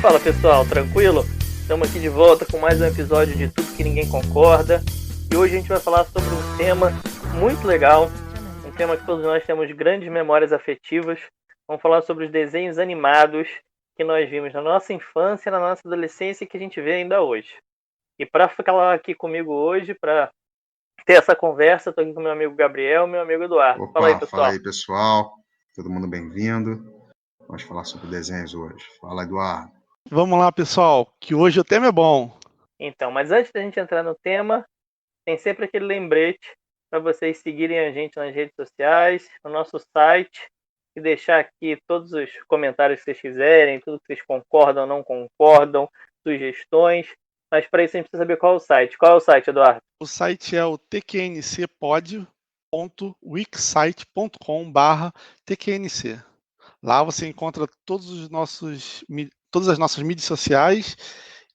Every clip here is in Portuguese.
Fala pessoal, tranquilo? Estamos aqui de volta com mais um episódio de Tudo que Ninguém Concorda. E hoje a gente vai falar sobre um tema muito legal, um tema que todos nós temos grandes memórias afetivas. Vamos falar sobre os desenhos animados que nós vimos na nossa infância, na nossa adolescência e que a gente vê ainda hoje. E para ficar aqui comigo hoje, para ter essa conversa, estou aqui com meu amigo Gabriel e meu amigo Eduardo. Opa, fala aí pessoal, todo mundo bem-vindo. Vamos falar sobre desenhos hoje. Fala, Eduardo. Vamos lá, pessoal, que hoje o tema é bom. Então, mas antes da gente entrar no tema, tem sempre aquele lembrete para vocês seguirem a gente nas redes sociais, no nosso site, e deixar aqui todos os comentários que vocês quiserem, tudo que vocês concordam ou não concordam, sugestões. Mas para isso a gente precisa saber qual é o site. Qual é o site, Eduardo? O site é o tqncpod.wixsite.com/tqnc. Lá você encontra todas as nossas mídias sociais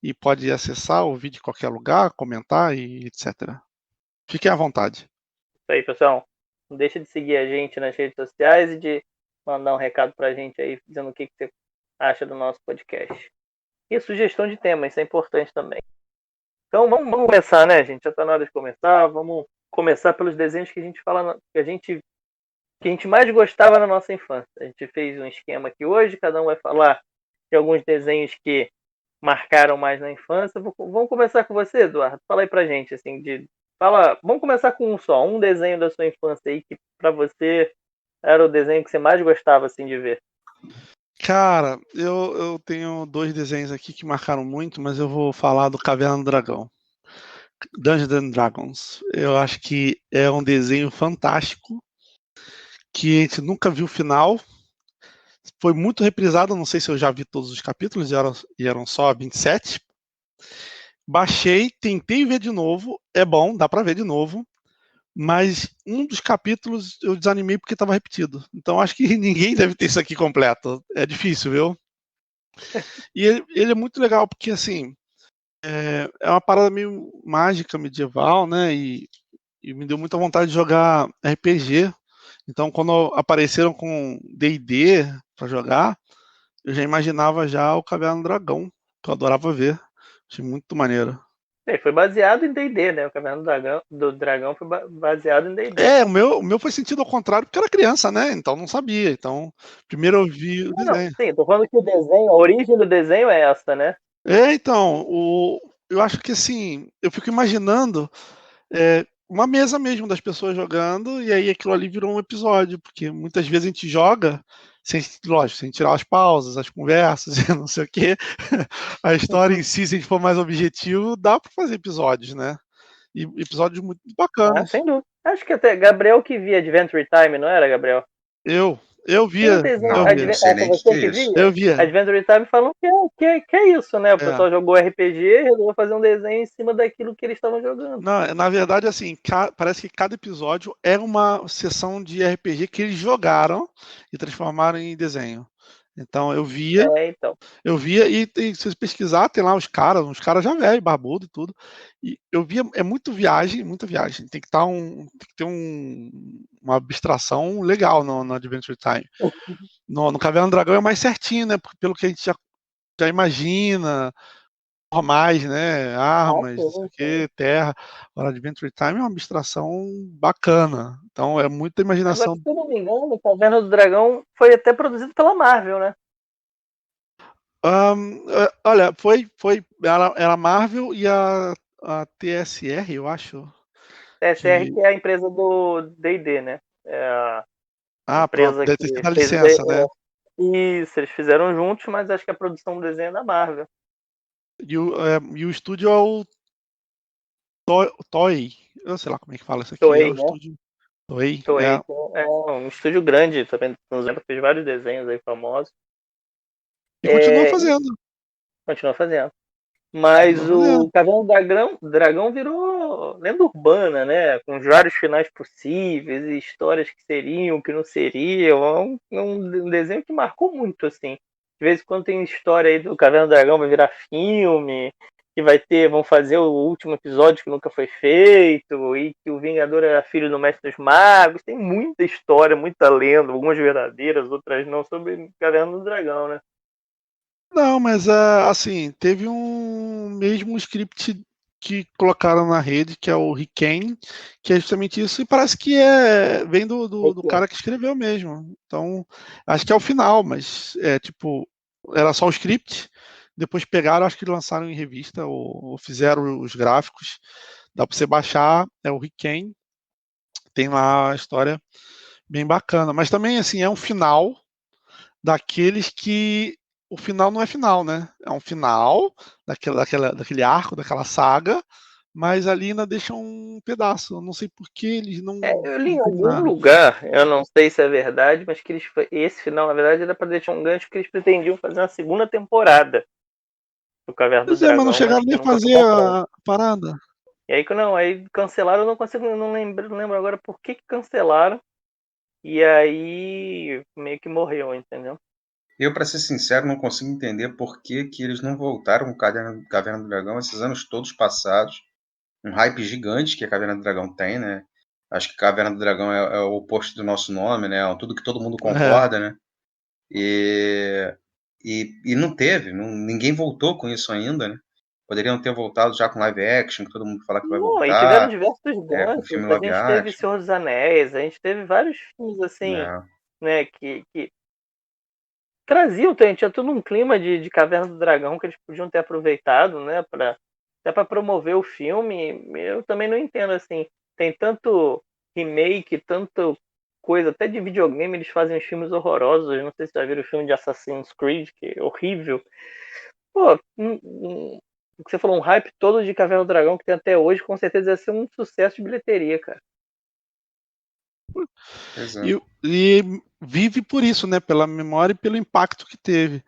e pode acessar, ouvir de qualquer lugar, comentar e etc. Fiquem à vontade. Isso aí, pessoal. Não deixa de seguir a gente nas redes sociais e de mandar um recado pra gente aí, dizendo o que você acha do nosso podcast. E sugestão de tema, isso é importante também. Então vamos começar, né, gente? Já tá na hora de começar. Vamos começar pelos desenhos que a gente fala, que a gente mais gostava na nossa infância. A gente fez um esquema aqui hoje, cada um vai falar de alguns desenhos que marcaram mais na infância. Vamos começar com você, Eduardo. Fala aí pra gente, assim, vamos começar com um desenho da sua infância aí que pra você era o desenho que você mais gostava, assim, de ver. Cara, eu tenho dois desenhos aqui que marcaram muito, mas eu vou falar do Caverna do Dragão. Dungeons and Dragons. Eu acho que é um desenho fantástico, que a gente nunca viu o final. Foi muito reprisado, não sei se eu já vi todos os capítulos, e eram só 27. Baixei, tentei ver de novo, é bom, dá pra ver de novo, mas um dos capítulos eu desanimei porque estava repetido. Então acho que ninguém deve ter isso aqui completo. É difícil, viu? E ele é muito legal porque, assim, é uma parada meio mágica, medieval, né? E me deu muita vontade de jogar RPG. Então, quando apareceram com D&D para jogar, eu já imaginava já o Caverna do Dragão, que eu adorava ver. Achei muito maneiro. Foi baseado em D&D, né? O Caverna do Dragão foi baseado em D&D. O meu foi sentido ao contrário, porque era criança, né? Então não sabia. Então, primeiro eu vi o desenho. Sim, tô falando que o desenho, a origem do desenho é essa, né? Então, eu acho que assim, eu fico imaginando uma mesa mesmo das pessoas jogando, e aí aquilo ali virou um episódio, porque muitas vezes a gente joga, lógico, sem tirar as pausas, as conversas e não sei o quê. A história em si, se a gente for mais objetivo, dá para fazer episódios, né? E episódios muito bacanas. Sem dúvida. Acho que até Gabriel que via Adventure Time, não era, Gabriel? Eu via. Eu via. Adventure Time falam que é isso, né? O pessoal jogou RPG e resolveu fazer um desenho em cima daquilo que eles estavam jogando. Não, na verdade, assim, parece que cada episódio é uma sessão de RPG que eles jogaram e transformaram em desenho. Então eu via. Eu via, e se você pesquisar, tem lá uns caras já velhos, barbudo e tudo. E eu via, é muita viagem. Tem que ter uma abstração legal no Adventure Time. No Caverna do Dragão é mais certinho, né? Pelo que a gente já imagina, mais, né? Armas, não sei o que, terra. Agora, Adventure Time é uma abstração bacana. Então é muita imaginação. Agora, se eu não me engano, o Caverna do Dragão foi até produzido pela Marvel, né? Olha, era a Marvel e a TSR, eu acho. TSR que é a empresa do D&D, né? É a empresa deve ter sido a licença, né? Isso, eles fizeram juntos, mas acho que a produção do desenho é da Marvel. E o estúdio é o Toei. Eu sei lá como é que fala isso aqui. Toei, é o estúdio Toei. É um estúdio grande, também fez vários desenhos aí famosos. E continua fazendo. Continua fazendo. Mas o Caverna do Dragão virou lenda urbana, né? Com vários finais possíveis, e histórias que seriam, que não seriam. É um desenho que marcou muito, assim. De vez em quando tem história aí do Caverna do Dragão, vai virar filme, que vão fazer o último episódio que nunca foi feito, e que o Vingador era filho do Mestre dos Magos. Tem muita história, muita lenda, algumas verdadeiras, outras não, sobre Caverna do Dragão, né? Não, mas assim, teve um mesmo script que colocaram na rede, que é o Riken, que é justamente isso, e parece que vem do cara que escreveu mesmo. Então, acho que é o final, mas tipo, era só o script, depois pegaram, acho que lançaram em revista, ou fizeram os gráficos, dá para você baixar, é o Riken, tem lá a história bem bacana, mas também, assim, é um final daqueles que o final não é final, né? É um final daquele arco, daquela saga, mas ali ainda deixa um pedaço. Eu não sei por que eles Eu li não em tem algum nada. lugar, eu não sei se é verdade, mas que esse final, na verdade, era para deixar um gancho que eles pretendiam fazer uma segunda temporada do Caverna do Pois é, mas não Dragão, mas chegaram que nem a nunca foi fazer pra frente. a parada. E aí, não, aí cancelaram, eu não consigo, não lembro agora por que cancelaram. E aí meio que morreu, entendeu? Eu, para ser sincero, não consigo entender por que eles não voltaram com Caverna do Dragão esses anos todos passados. Um hype gigante que a Caverna do Dragão tem, né? Acho que Caverna do Dragão é o oposto do nosso nome, né? É tudo que todo mundo É. concorda, né? E, e não teve, ninguém voltou com isso ainda, né? Poderiam ter voltado já com live action, que todo mundo fala que vai Não, aí tiveram voltar, diversos com ganchos. filme A live gente teve action, Senhor dos Anéis, a gente teve vários filmes assim, né? né, que traziam, tinha todo um clima de Caverna do Dragão que eles podiam ter aproveitado, né, até para promover o filme. Eu também não entendo assim, tem tanto remake, tanto coisa, até de videogame eles fazem uns filmes horrorosos. Eu não sei se já viram o filme de Assassin's Creed, que é horrível. Pô, o que você falou, um hype todo de Caverna do Dragão que tem até hoje, com certeza ia ser um sucesso de bilheteria, cara. Pois é. E vive por isso, né? Pela memória e pelo impacto que teve.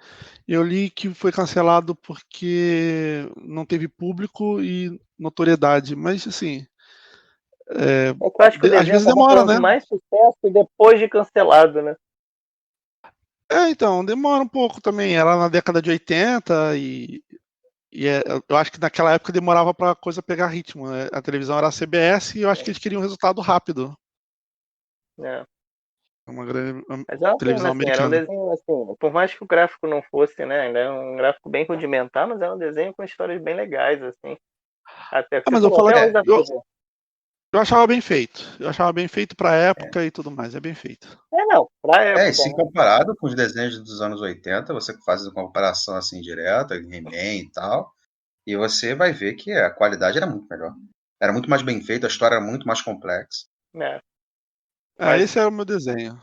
Eu li que foi cancelado porque não teve público e notoriedade, mas assim, É que eu acho que o às desenho vezes acabou demora, né? fazendo mais sucesso depois de cancelado, né? Então, demora um pouco também. Era na década de 80 eu acho que naquela época demorava para a coisa pegar ritmo, né? A televisão era a CBS e eu acho que eles queriam um resultado rápido. É. Uma grande Mas é uma pena, televisão assim, era um americana. desenho, assim, por mais que o gráfico não fosse, né, ainda é um gráfico bem rudimentar, mas é um desenho com histórias bem legais, assim. Até o que você Mas eu falou, falo até que hoje dá pra ver. eu achava bem feito. Eu achava bem feito para a época e tudo mais. É bem feito. Não, pra E época, se né? comparado com os desenhos dos anos 80, você faz uma comparação assim direta, He-Man e tal, e você vai ver que a qualidade era muito melhor. Era muito mais bem feita, a história era muito mais complexa. É. Mas Esse é o meu desenho.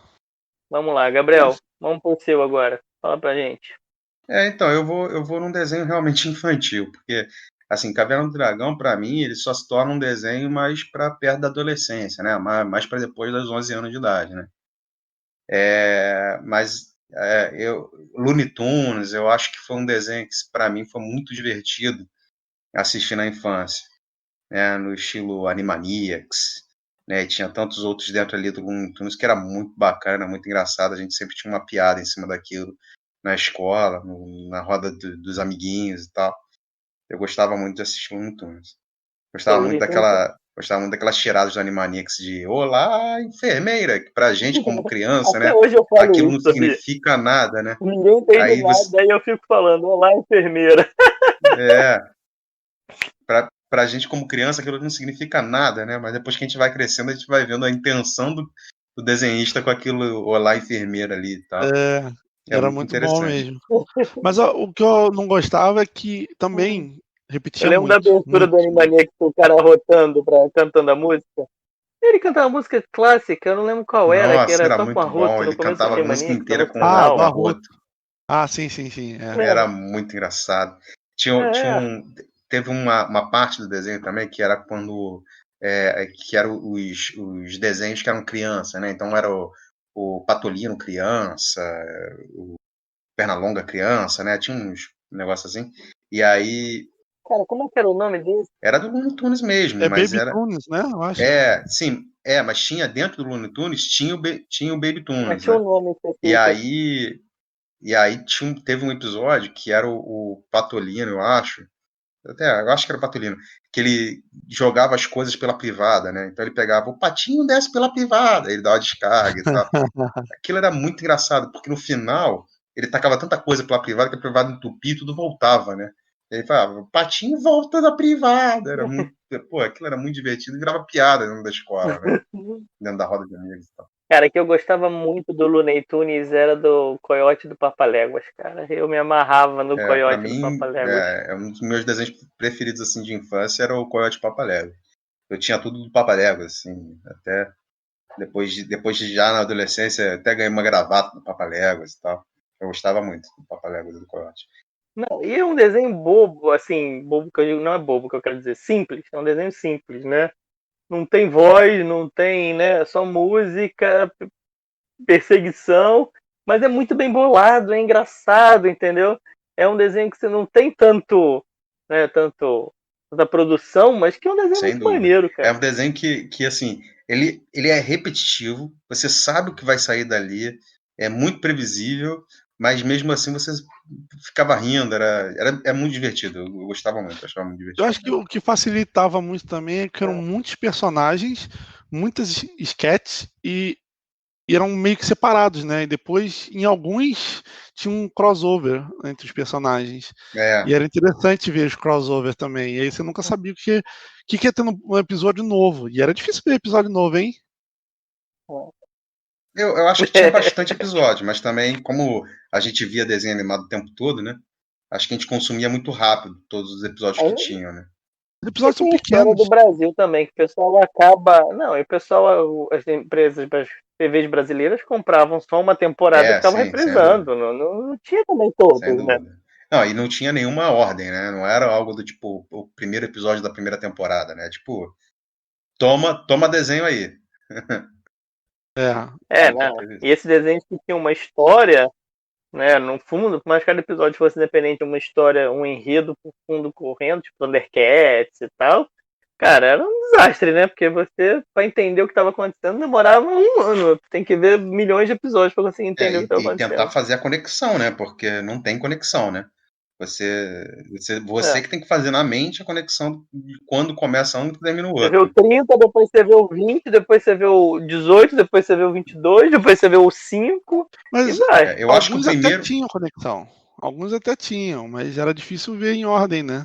vamos lá, É Gabriel, isso. vamos pro seu agora. Fala pra gente. Então, eu vou num desenho realmente infantil, porque, assim, Caverna do Dragão, para mim, ele só se torna um desenho mais para perto da adolescência, né? Mais para depois dos 11 anos de idade, né? Mas Looney Tunes, eu acho que foi um desenho que, para mim, foi muito divertido assistir na infância, né? No estilo Animaniacs, né? E tinha tantos outros dentro ali do Looney Tunes que era muito bacana, muito engraçado. A gente sempre tinha uma piada em cima daquilo na escola, na roda dos amiguinhos e tal. Eu gostava muito de assistir Looney Tunes. Pô, Looney Tunes. Gostava muito daquelas tiradas do Animaniacs de Olá, enfermeira, que pra gente como criança, Até né, hoje eu falo aquilo isso, não sabia? significa nada, né? Ninguém entende Aí você, nada, aí eu fico falando, olá, enfermeira. é, pra gente como criança aquilo não significa nada, né? Mas depois que a gente vai crescendo, a gente vai vendo a intenção do desenhista com aquilo Olá, enfermeira ali e tal. É, É era muito muito bom interessante. mesmo. Mas ó, o que eu não gostava é que também Eu repetia lembro da muito, abertura do muito. Animaniacs, o cara rotando, cantando a música. Ele cantava uma música clássica, eu não lembro qual era, que Nossa, era era só com muito bom. arroto no Ele começo do cantava a música Animaniacs, inteira no Ah, do com final. Arroto. arroto. Ah, sim, sim, sim. Era muito engraçado. É, Teve uma parte do desenho também que era quando que eram os desenhos que eram criança, né? Então era o Patolino criança, o Pernalonga criança, né? Tinha uns negócios assim. E aí cara, como é que era o nome desse? era do Looney Tunes mesmo, É mas Baby era Tunes, né? Eu acho. sim, mas tinha dentro do Looney Tunes tinha o Baby Mas Tunes, tinha né? um nome E específico. aí e aí teve um episódio que era o Patolino, eu acho. Eu acho que era o Patolino, que ele jogava as coisas pela privada, né? Então ele pegava, o patinho desce pela privada, ele dava descarga e tal. Aquilo era muito engraçado, porque no final ele tacava tanta coisa pela privada que a privada entupia e tudo voltava, né? Ele falava, Patinho volta da privada. Era muito, pô, aquilo era muito divertido e virava piada dentro da escola, né? Dentro da roda de amigos e tal. Cara, que eu gostava muito do Looney Tunes era do Coiote do Papaléguas, cara. Eu me amarrava no Coiote do Papaléguas. É um dos meus desenhos preferidos assim, de infância era o Coiote Papaléguas. Eu tinha tudo do Papaléguas, assim, até depois de já na adolescência, até ganhei uma gravata do Papaléguas e tal. Eu gostava muito do Papaléguas e do Coiote. Não, e é um desenho bobo, assim, bobo que eu digo, não é bobo que eu quero dizer, simples, é um desenho simples, né? Não tem voz, não tem, né? Só música, perseguição, mas é muito bem bolado, é engraçado, entendeu? É um desenho que você não tem tanto, né, tanta produção, mas que é um desenho Sem muito dúvida. maneiro, cara. É um desenho que assim, ele é repetitivo, você sabe o que vai sair dali, é muito previsível, mas mesmo assim você ficava rindo, é muito divertido, eu gostava muito, achava muito divertido. Eu acho que o que facilitava muito também é que eram muitos personagens, muitas sketches e eram meio que separados, né? E depois, em alguns, tinha um crossover entre os personagens. E era interessante ver os crossover também. E aí você nunca sabia o que ia ter no episódio novo. E era difícil ver episódio novo, hein? Eu acho que tinha bastante episódio, mas também, como a gente via desenho animado o tempo todo, né? Acho que a gente consumia muito rápido todos os episódios que tinham, né? Os episódios são Tem a história pequenos. do Brasil também, que o pessoal acaba. Não, e o pessoal, as empresas, as TVs brasileiras compravam só uma temporada e ficavam reprisando. Não tinha também todos, sem né? dúvida. Não, e não tinha nenhuma ordem, né? Não era algo do tipo o primeiro episódio da primeira temporada, né? Tipo, toma desenho aí. Né? E esse desenho que tinha uma história, né? No fundo, por mais que cada episódio fosse independente, uma história, um enredo por fundo correndo, tipo Thundercats e tal. Cara, era um desastre, né? Porque você, pra entender o que estava acontecendo, demorava um ano. Tem que ver milhões de episódios pra conseguir entender o que estava acontecendo. E tentar fazer a conexão, né? Porque não tem conexão, né? Você que tem que fazer na mente a conexão de quando começa um e termina o outro. Você vê o 30, depois você vê o 20, depois você vê o 18, depois você vê o 22, depois você vê o 5. Mas e vai. Eu acho que o primeiro... até tinham conexão. Alguns até tinham, mas era difícil ver em ordem, né?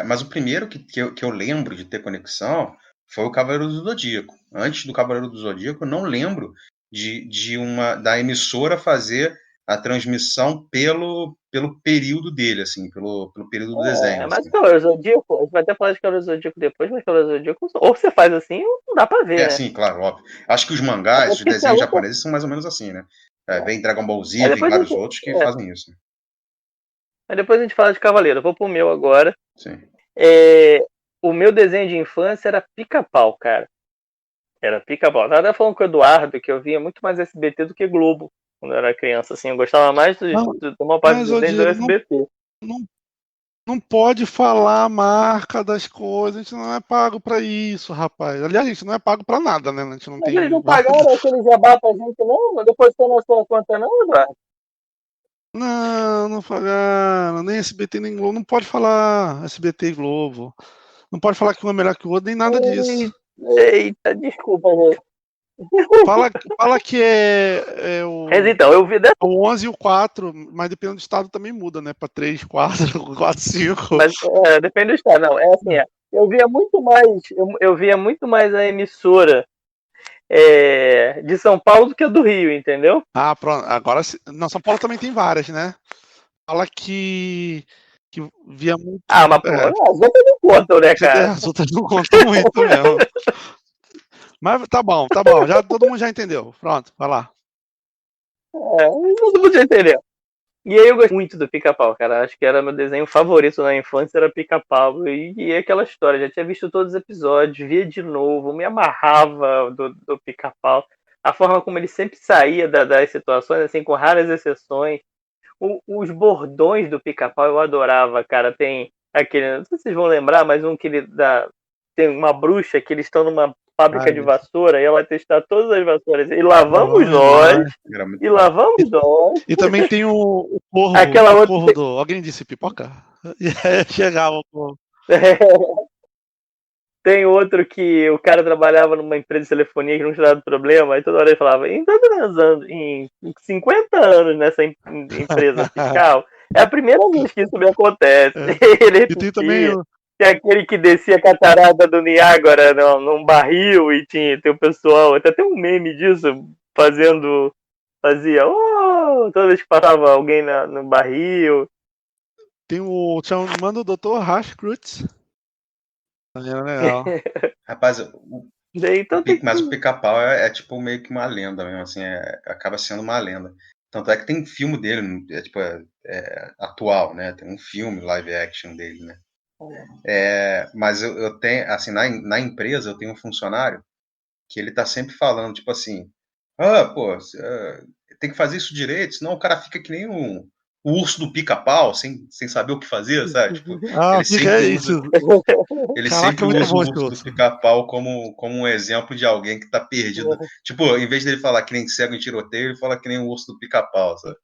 Mas o primeiro que eu lembro de ter conexão foi o Cavaleiro do Zodíaco. Antes do Cavaleiro do Zodíaco, eu não lembro da emissora fazer a transmissão pelo período dele, assim, pelo período do desenho. Mas assim. Cavaleiro do Zodíaco, a gente vai até falar de Cavaleiro do Zodíaco depois, mas Cavaleiro do Zodíaco, ou você faz assim, ou não dá pra ver, né? Sim, claro, óbvio. Acho que os mangás, os desenhos japoneses são mais ou menos assim, né? Vem Dragon Ball Z, vem vários outros que fazem isso. Mas depois a gente fala de Cavaleiro. Eu vou pro meu agora. Sim. O meu desenho de infância era Pica-Pau, cara. Era Pica-Pau. Eu tava até falando com o Eduardo que eu via muito mais SBT do que Globo quando eu era criança. Assim, eu gostava mais de uma parte dos desenhos do SBT. Não pode falar a marca das coisas, a gente não é pago pra isso, rapaz. Aliás, a gente não é pago pra nada, né? A gente não tem. Eles não pagaram aquele jabá pra gente, não? Não depositou na sua conta, não, Eduardo? Não pagaram. Nem SBT, nem Globo. Não pode falar SBT e Globo. Não pode falar que um é melhor que o outro, nem nada disso. Eita, desculpa, gente. Fala que é o. Mas então, eu vi dessa. O 11 e o 4, mas dependendo do estado também muda, né? Pra 3, 4, 4, 5. Mas depende do estado, não. É assim, eu via muito mais a emissora de São Paulo do que a do Rio, entendeu? Ah, pronto. Agora, não, São Paulo também tem várias, né? Fala que via muito. Mas pô, as outras não contam, né, cara? As outras não contam muito mesmo. Mas tá bom. Todo mundo já entendeu. Pronto, vai lá. Todo mundo já entendeu. E aí eu gostei muito do Pica-Pau, cara. Acho que era meu desenho favorito na infância, era Pica-Pau. E aquela história, já tinha visto todos os episódios, via de novo, me amarrava do Pica-Pau. A forma como ele sempre saía das situações, assim, com raras exceções. Os bordões do Pica-Pau eu adorava, cara. Tem aquele, não sei se vocês vão lembrar, mas um que ele dá. Tem uma bruxa que eles estão numa fábrica de vassoura e ela testar todas as vassouras. E lá vamos nós. E lá vamos nós. E também tem o corvo. Aquela outra. Corvo alguém disse pipoca? E aí chegava o corvo. Tem outro que o cara trabalhava numa empresa de telefonia que não tinha dado problema, aí toda hora ele falava, em tantos anos, em 50 anos nessa empresa fiscal, é a primeira vez que isso me acontece. É. Ele E tem também repetia. Tem aquele que descia a catarata do Niágara num barril e tem o pessoal, até tem um meme disso, fazia, toda vez que passava alguém no barril. tem o chamando o Dr. Hashkrutz. É legal. Rapaz, Então tem mas o Pica-Pau é tipo meio que uma lenda mesmo, assim, acaba sendo uma lenda. Tanto é que tem filme dele, atual, né? Tem um filme live action dele, né? Mas eu tenho, assim, na empresa eu tenho um funcionário que ele tá sempre falando, tipo assim, tem que fazer isso direito, senão o cara fica que nem o urso do Pica-Pau, sem saber o que fazer, sabe? Tipo, ele fica sempre isso. Ele Caraca, sempre muito usa o bom urso esse do Pica-Pau como um exemplo de alguém que tá perdido. Tipo, em vez dele falar que nem cego em tiroteio, ele fala que nem o urso do Pica-Pau, sabe?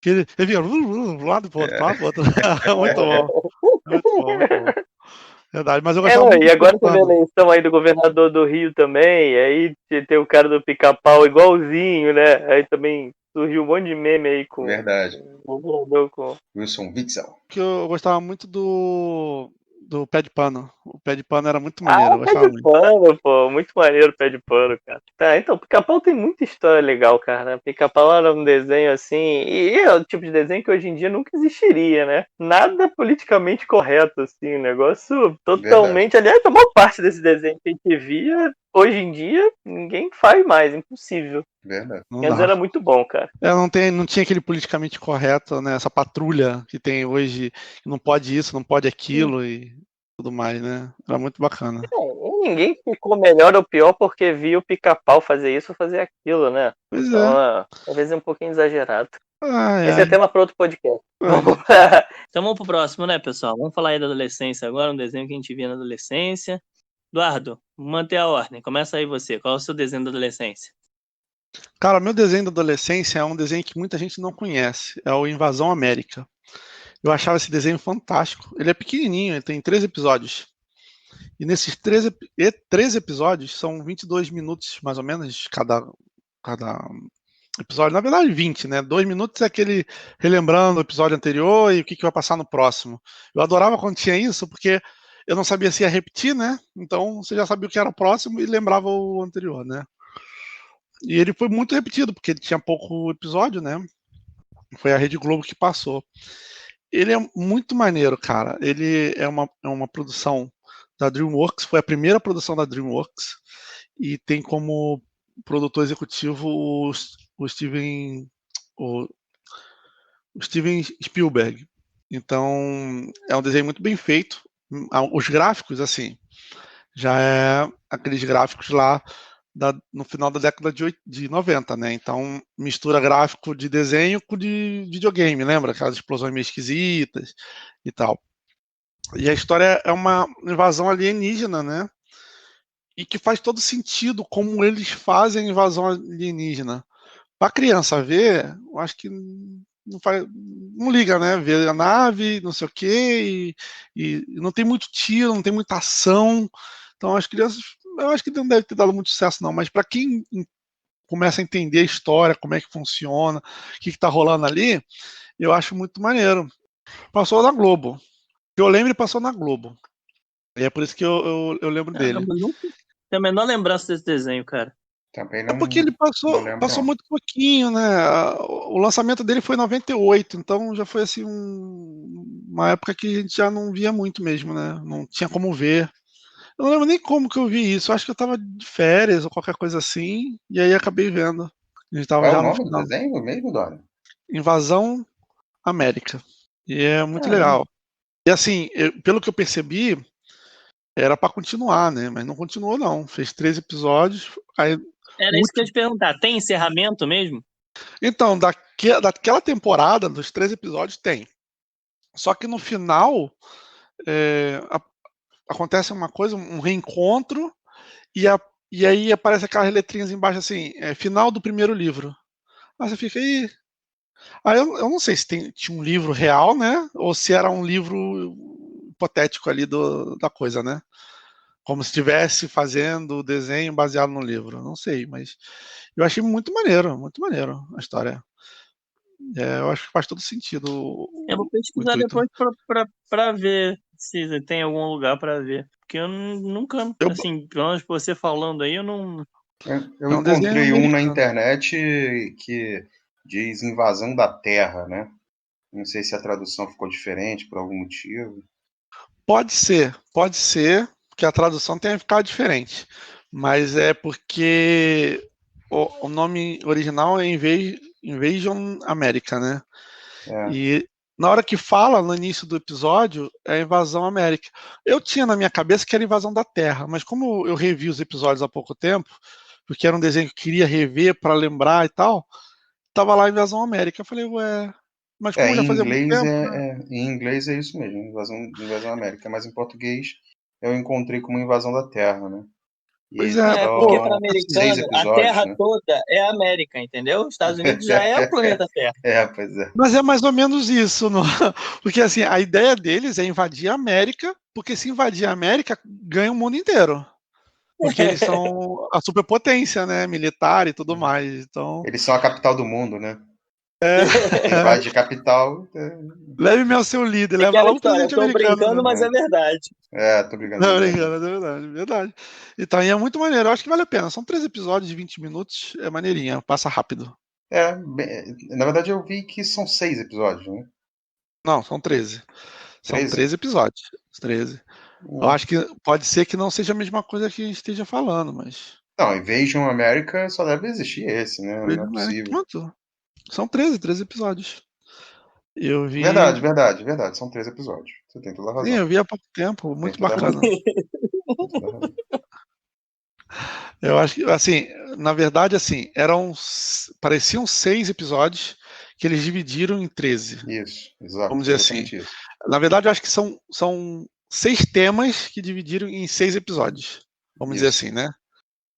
Ele vinha lado pro outro, lado pro outro. Muito bom. Muito bom, muito bom. Verdade, mas eu gostava muito E do agora teve a Pano. eleição aí do governador do Rio também, aí tem o cara do Pica-Pau igualzinho, né? Aí também surgiu um monte de meme aí com Verdade. o governador com. Wilson Witzel. Que eu gostava muito do Pé de Pano. O Pé de Pano era muito maneiro, eu Pé gostava de muito. pano, pô, muito maneiro o pé de pano, cara. Tá, então, Pica-Pau tem muita história legal, cara. Pica-Pau era um desenho assim, e é o tipo de desenho que hoje em dia nunca existiria, né? Nada politicamente correto, assim, um negócio totalmente. Verdade. Aliás, a maior parte desse desenho que a gente via, hoje em dia, ninguém faz mais, impossível. Verdade. Não Mas dá. era muito bom, cara. Não tinha aquele politicamente correto, né? Essa patrulha que tem hoje, que não pode isso, não pode aquilo e tudo mais, né? Era muito bacana. E ninguém ficou melhor ou pior porque viu o Pica-Pau fazer isso ou fazer aquilo, né? Pois Então, é. às vezes é um pouquinho exagerado. Ai, Esse é ai. tema para outro podcast. Vamos. Então vamos pro próximo, né, pessoal? Vamos falar aí da adolescência agora, um desenho que a gente via na adolescência. Eduardo, manter a ordem. Começa aí você. Qual é o seu desenho da adolescência? Cara, meu desenho da adolescência é um desenho que muita gente não conhece. É o Invasão América. Eu achava esse desenho fantástico. Ele é pequenininho, ele tem 3 episódios. E nesses 3 episódios, são 22 minutos, mais ou menos, cada episódio. Na verdade, 20, né? 2 minutos é aquele relembrando o episódio anterior e o que vai passar no próximo. Eu adorava quando tinha isso, porque eu não sabia se ia repetir, né? Então, você já sabia o que era o próximo e lembrava o anterior, né? E ele foi muito repetido, porque ele tinha pouco episódio, né? Foi a Rede Globo que passou. Ele é muito maneiro, cara. Ele é uma produção da DreamWorks, foi a primeira produção da DreamWorks, e tem como produtor executivo o Steven Spielberg. Então, é um desenho muito bem feito. Os gráficos, assim, já é aqueles gráficos lá no final da década de 90, né? Então, mistura gráfico de desenho com de videogame, lembra? Aquelas explosões meio esquisitas e tal. E a história é uma invasão alienígena, né? E que faz todo sentido como eles fazem a invasão alienígena. Para a criança ver, eu acho que não liga, né? Ver a nave, não sei o quê, e não tem muito tiro, não tem muita ação. Então as crianças, eu acho que não deve ter dado muito sucesso, não. Mas para quem começa a entender a história, como é que funciona, o que está rolando ali, eu acho muito maneiro. Passou na Globo. Que eu lembro, passou na Globo. E é por isso que eu lembro dele. Eu nunca tenho a menor lembrança desse desenho, cara. Também É não, porque ele não lembro, passou não. muito pouquinho, né? O lançamento dele foi em 98, então já foi assim uma época que a gente já não via muito mesmo, né? Não tinha como ver. Eu não lembro nem como que eu vi isso. Eu acho que eu tava de férias ou qualquer coisa assim, e aí acabei vendo. A gente tava Qual é já o no nome do final. desenho mesmo, Dória? Invasão América. E é muito Caramba. legal. E assim, pelo que eu percebi, era pra continuar, né? Mas não continuou, não. Fez 3 episódios. Aí, Era isso que eu ia te perguntar. Tem encerramento mesmo? então, daquela temporada, dos 3 episódios, tem. Só que no final acontece uma coisa, um reencontro, e aí aparece aquelas letrinhas embaixo assim, final do primeiro livro. Aí você fica aí. Aí eu não sei se tinha um livro real, né? Ou se era um livro hipotético ali da coisa, né? como se estivesse fazendo o desenho baseado no livro. Não sei, mas eu achei muito maneiro a história. Eu acho que faz todo sentido Eu vou o pesquisar intuito. depois pra ver se tem algum lugar pra ver. Porque eu nunca, Eu, assim, pelo menos você falando aí, eu não. Eu é um desenho encontrei um na americano. internet que diz Invasão da Terra, né? Não sei se a tradução ficou diferente por algum motivo. Pode ser que a tradução tenha ficado diferente, mas é porque o nome original é Invasion America, né? É. E na hora que fala no início do episódio é Invasão América. Eu tinha na minha cabeça que era Invasão da Terra, mas como eu revi os episódios há pouco tempo, porque era um desenho que eu queria rever para lembrar e tal, tava lá Invasão América. Eu falei, ué, mas como já fazia muito tempo, né? Em inglês é isso mesmo, Invasão América, mas em português eu encontrei como Invasão da Terra, né? Pois E é, É, porque pô, para são assim, 6 americano, a episódios, Terra né? toda é a América, entendeu? Os Estados Unidos já é o planeta Terra. Pois é. mas é mais ou menos isso, não? Porque assim, a ideia deles é invadir a América, porque se invadir a América, ganha o mundo inteiro. Porque eles são a superpotência, né? Militar e tudo mais. Então, Eles são a capital do mundo, né? é, Você invade a capital. leve-me ao seu líder, É leva aquela lá o história, eu presidente tô americano, brincando, né? mas é verdade. Tô brincando, é Não, verdade. brincando, é verdade, é verdade. Então, e é muito maneiro, eu acho que vale a pena. São 3 episódios de 20 minutos, é maneirinha, passa rápido. Na verdade eu vi que são 6 episódios, né? Não, são 13. São 13? 13 episódios. 13. Eu acho que pode ser que não seja a mesma coisa que a gente esteja falando, mas. Não, Invasion America só deve existir esse, né? Não é possível. Pronto. São 13 episódios. Eu vi. Verdade, verdade, verdade. São 3 episódios. Você tem toda a Sim, razão. eu vi há pouco tempo, Tem muito toda a bacana. razão. Tem toda a razão. Eu acho que, assim, na verdade, assim, pareciam 6 episódios que eles dividiram em 13. Isso, exato, Vamos dizer assim. exatamente isso. Na verdade, eu acho que são 6 temas que dividiram em 6 episódios. Vamos dizer Isso, assim, né?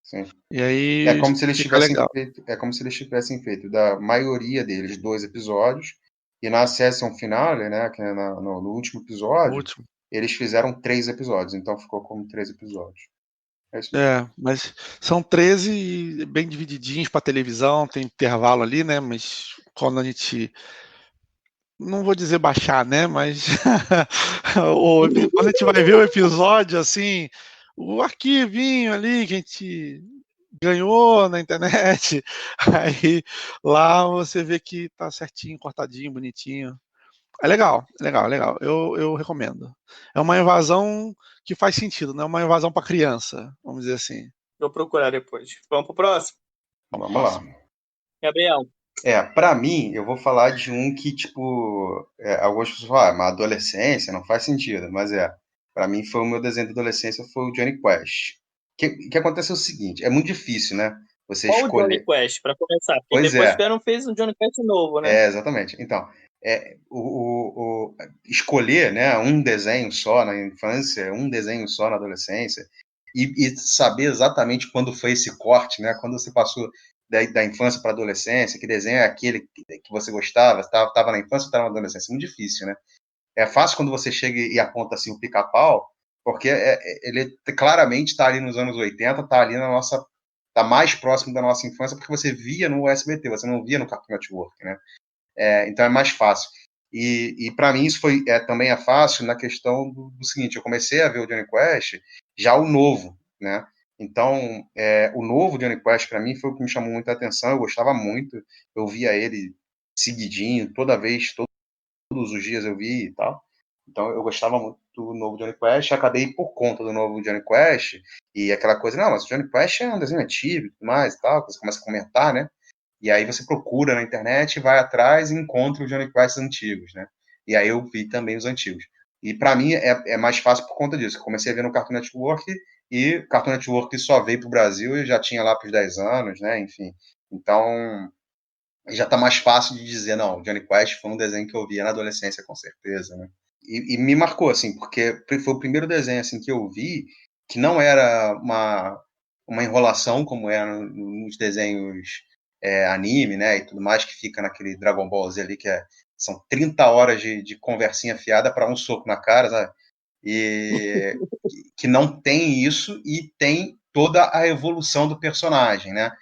sim. E aí fica legal. É como se eles tivessem feito da maioria deles 2 episódios e na sessão finale, né, que é no último O episódio, último. eles fizeram 3 episódios, então ficou como 3 episódios. É isso mesmo. Mas são 13 bem divididinhos para televisão, tem intervalo ali, né? Mas quando a gente. Não vou dizer baixar, né? Mas quando a gente vai ver o episódio, assim, o arquivinho ali que a gente ganhou na internet, aí lá você vê que tá certinho, cortadinho, bonitinho. É legal, é legal, é legal. Eu recomendo. É uma invasão que faz sentido, não é uma invasão para criança, vamos dizer assim. Vou procurar depois. Vamos pro próximo? Vamos lá. Gabriel. Pra mim, eu vou falar de um que, tipo, algumas pessoas falam, mas adolescência não faz sentido, mas pra mim foi o meu desenho de adolescência, foi o Johnny Quest. Que acontece é o seguinte, é muito difícil, né? Você Qual o Johnny escolher. Quest, pra começar? Porque Pois depois é, tiveram fez um Johnny Quest novo, né? exatamente. Então, escolher, né, um desenho só na infância, um desenho só na adolescência, e saber exatamente quando foi esse corte, né? Quando você passou da infância para a adolescência, que desenho é aquele que você gostava, estava na infância ou estava na adolescência? É muito difícil, né? É fácil quando você chega e aponta assim o pica-pau, porque ele claramente está ali nos anos 80, está ali está mais próximo da nossa infância, porque você via no SBT, você não via no Cartoon Network, né? Então é mais fácil. E para mim isso também é fácil na questão do seguinte, eu comecei a ver o Johnny Quest já o novo, né? Então, o novo Johnny Quest para mim foi o que me chamou muita atenção, eu gostava muito, eu via ele seguidinho, todos os dias eu vi e tal. Então eu gostava muito do novo Johnny Quest, acabei por conta do novo Johnny Quest, e aquela coisa, não, mas o Johnny Quest é um desenho antigo e tudo mais e tal, você começa a comentar, né? E aí você procura na internet, vai atrás e encontra os Johnny Quests antigos, né? E aí eu vi também os antigos. E para mim é mais fácil por conta disso. Eu comecei a ver no Cartoon Network e Cartoon Network só veio para o Brasil e já tinha lá para os 10 anos, né? Enfim. Então já está mais fácil de dizer, não, Johnny Quest foi um desenho que eu via na adolescência, com certeza, né? E me marcou, assim, porque foi o primeiro desenho assim, que eu vi que não era uma enrolação como era nos desenhos anime, né, e tudo mais, que fica naquele Dragon Ball Z ali, são 30 horas de conversinha fiada para um soco na cara, sabe? e que não tem isso e tem toda a evolução do personagem, né?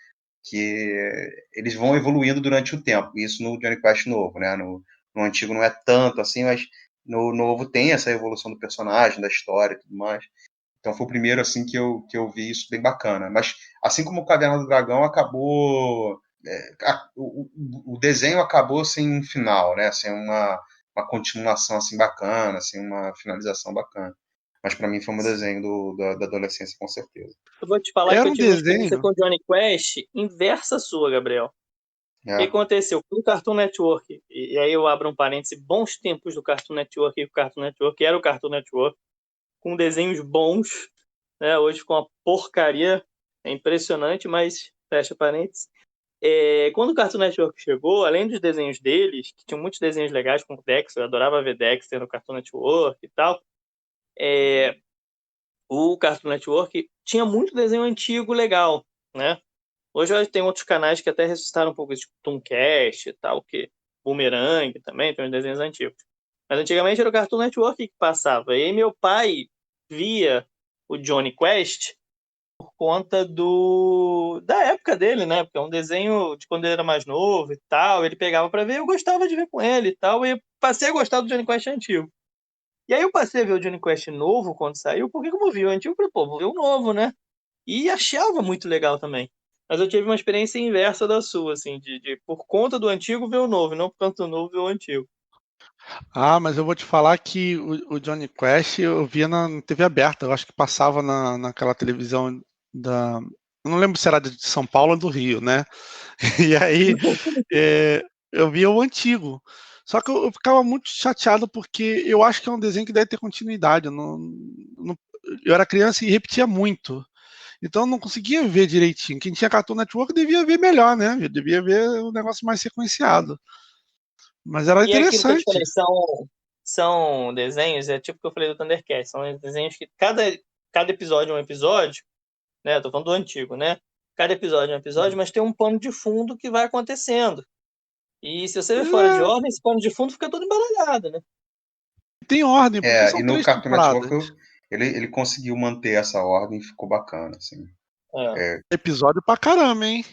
Que eles vão evoluindo durante o tempo. Isso no Johnny Quest novo, né? No antigo não é tanto assim, mas no novo tem essa evolução do personagem, da história e tudo mais. Então foi o primeiro assim que eu vi isso bem bacana. Mas assim como o Caverna do Dragão acabou, o desenho acabou sem um final, né? Sem uma continuação assim bacana, sem uma finalização bacana. Mas para mim foi um desenho da adolescência, com certeza. Eu vou te falar que Era eu um tive uma experiência desenho. com Johnny Quest inversa sua, Gabriel. O que aconteceu? No Cartoon Network, e aí eu abro um parêntese, bons tempos do Cartoon Network, e o Cartoon Network era o Cartoon Network, com desenhos bons, né? Hoje com uma porcaria, é impressionante, mas fecha parênteses. Quando o Cartoon Network chegou, além dos desenhos deles, que tinham muitos desenhos legais, como o Dexter, eu adorava ver Dexter no Cartoon Network e tal, o Cartoon Network tinha muito desenho antigo legal, né? Hoje tem outros canais que até ressuscitaram um pouco, tipo Tooncast e tal, que Boomerang também, tem uns desenhos antigos. Mas antigamente era o Cartoon Network que passava. E aí meu pai via o Johnny Quest por conta da época dele, né? Porque é um desenho de quando ele era mais novo e tal. Ele pegava pra ver, eu gostava de ver com ele e tal. E eu passei a gostar do Johnny Quest antigo. E aí eu passei a ver o Johnny Quest novo quando saiu, porque como eu vi o antigo, eu falei, pô, vou ver o novo, né? E achava muito legal também. Mas eu tive uma experiência inversa da sua, assim, de por conta do antigo ver o novo, não por conta do novo ver o antigo. Ah, mas eu vou te falar que o Johnny Quest eu via na TV aberta. Eu acho que passava naquela televisão da. Eu não lembro se era de São Paulo ou do Rio, né? E aí eu via o antigo. Só que eu ficava muito chateado porque eu acho que é um desenho que deve ter continuidade. Eu era criança e repetia muito. Então eu não conseguia ver direitinho. Quem tinha Cartoon Network devia ver melhor, né? Devia ver um negócio mais sequenciado. Mas era E é aquilo que eu te interessante. falei, são desenhos, é tipo o que eu falei do Thundercats, são desenhos que cada episódio é um episódio, né? Tô falando do antigo, né? Cada episódio é um episódio, mas tem um pano de fundo que vai acontecendo. E se você ver fora de É, ordem, esse pano de fundo fica todo embaralhado, né? tem ordem, porque E são no 3 Cartoon Network temporadas. ele conseguiu manter essa ordem e ficou bacana, assim. É. Episódio pra caramba, hein?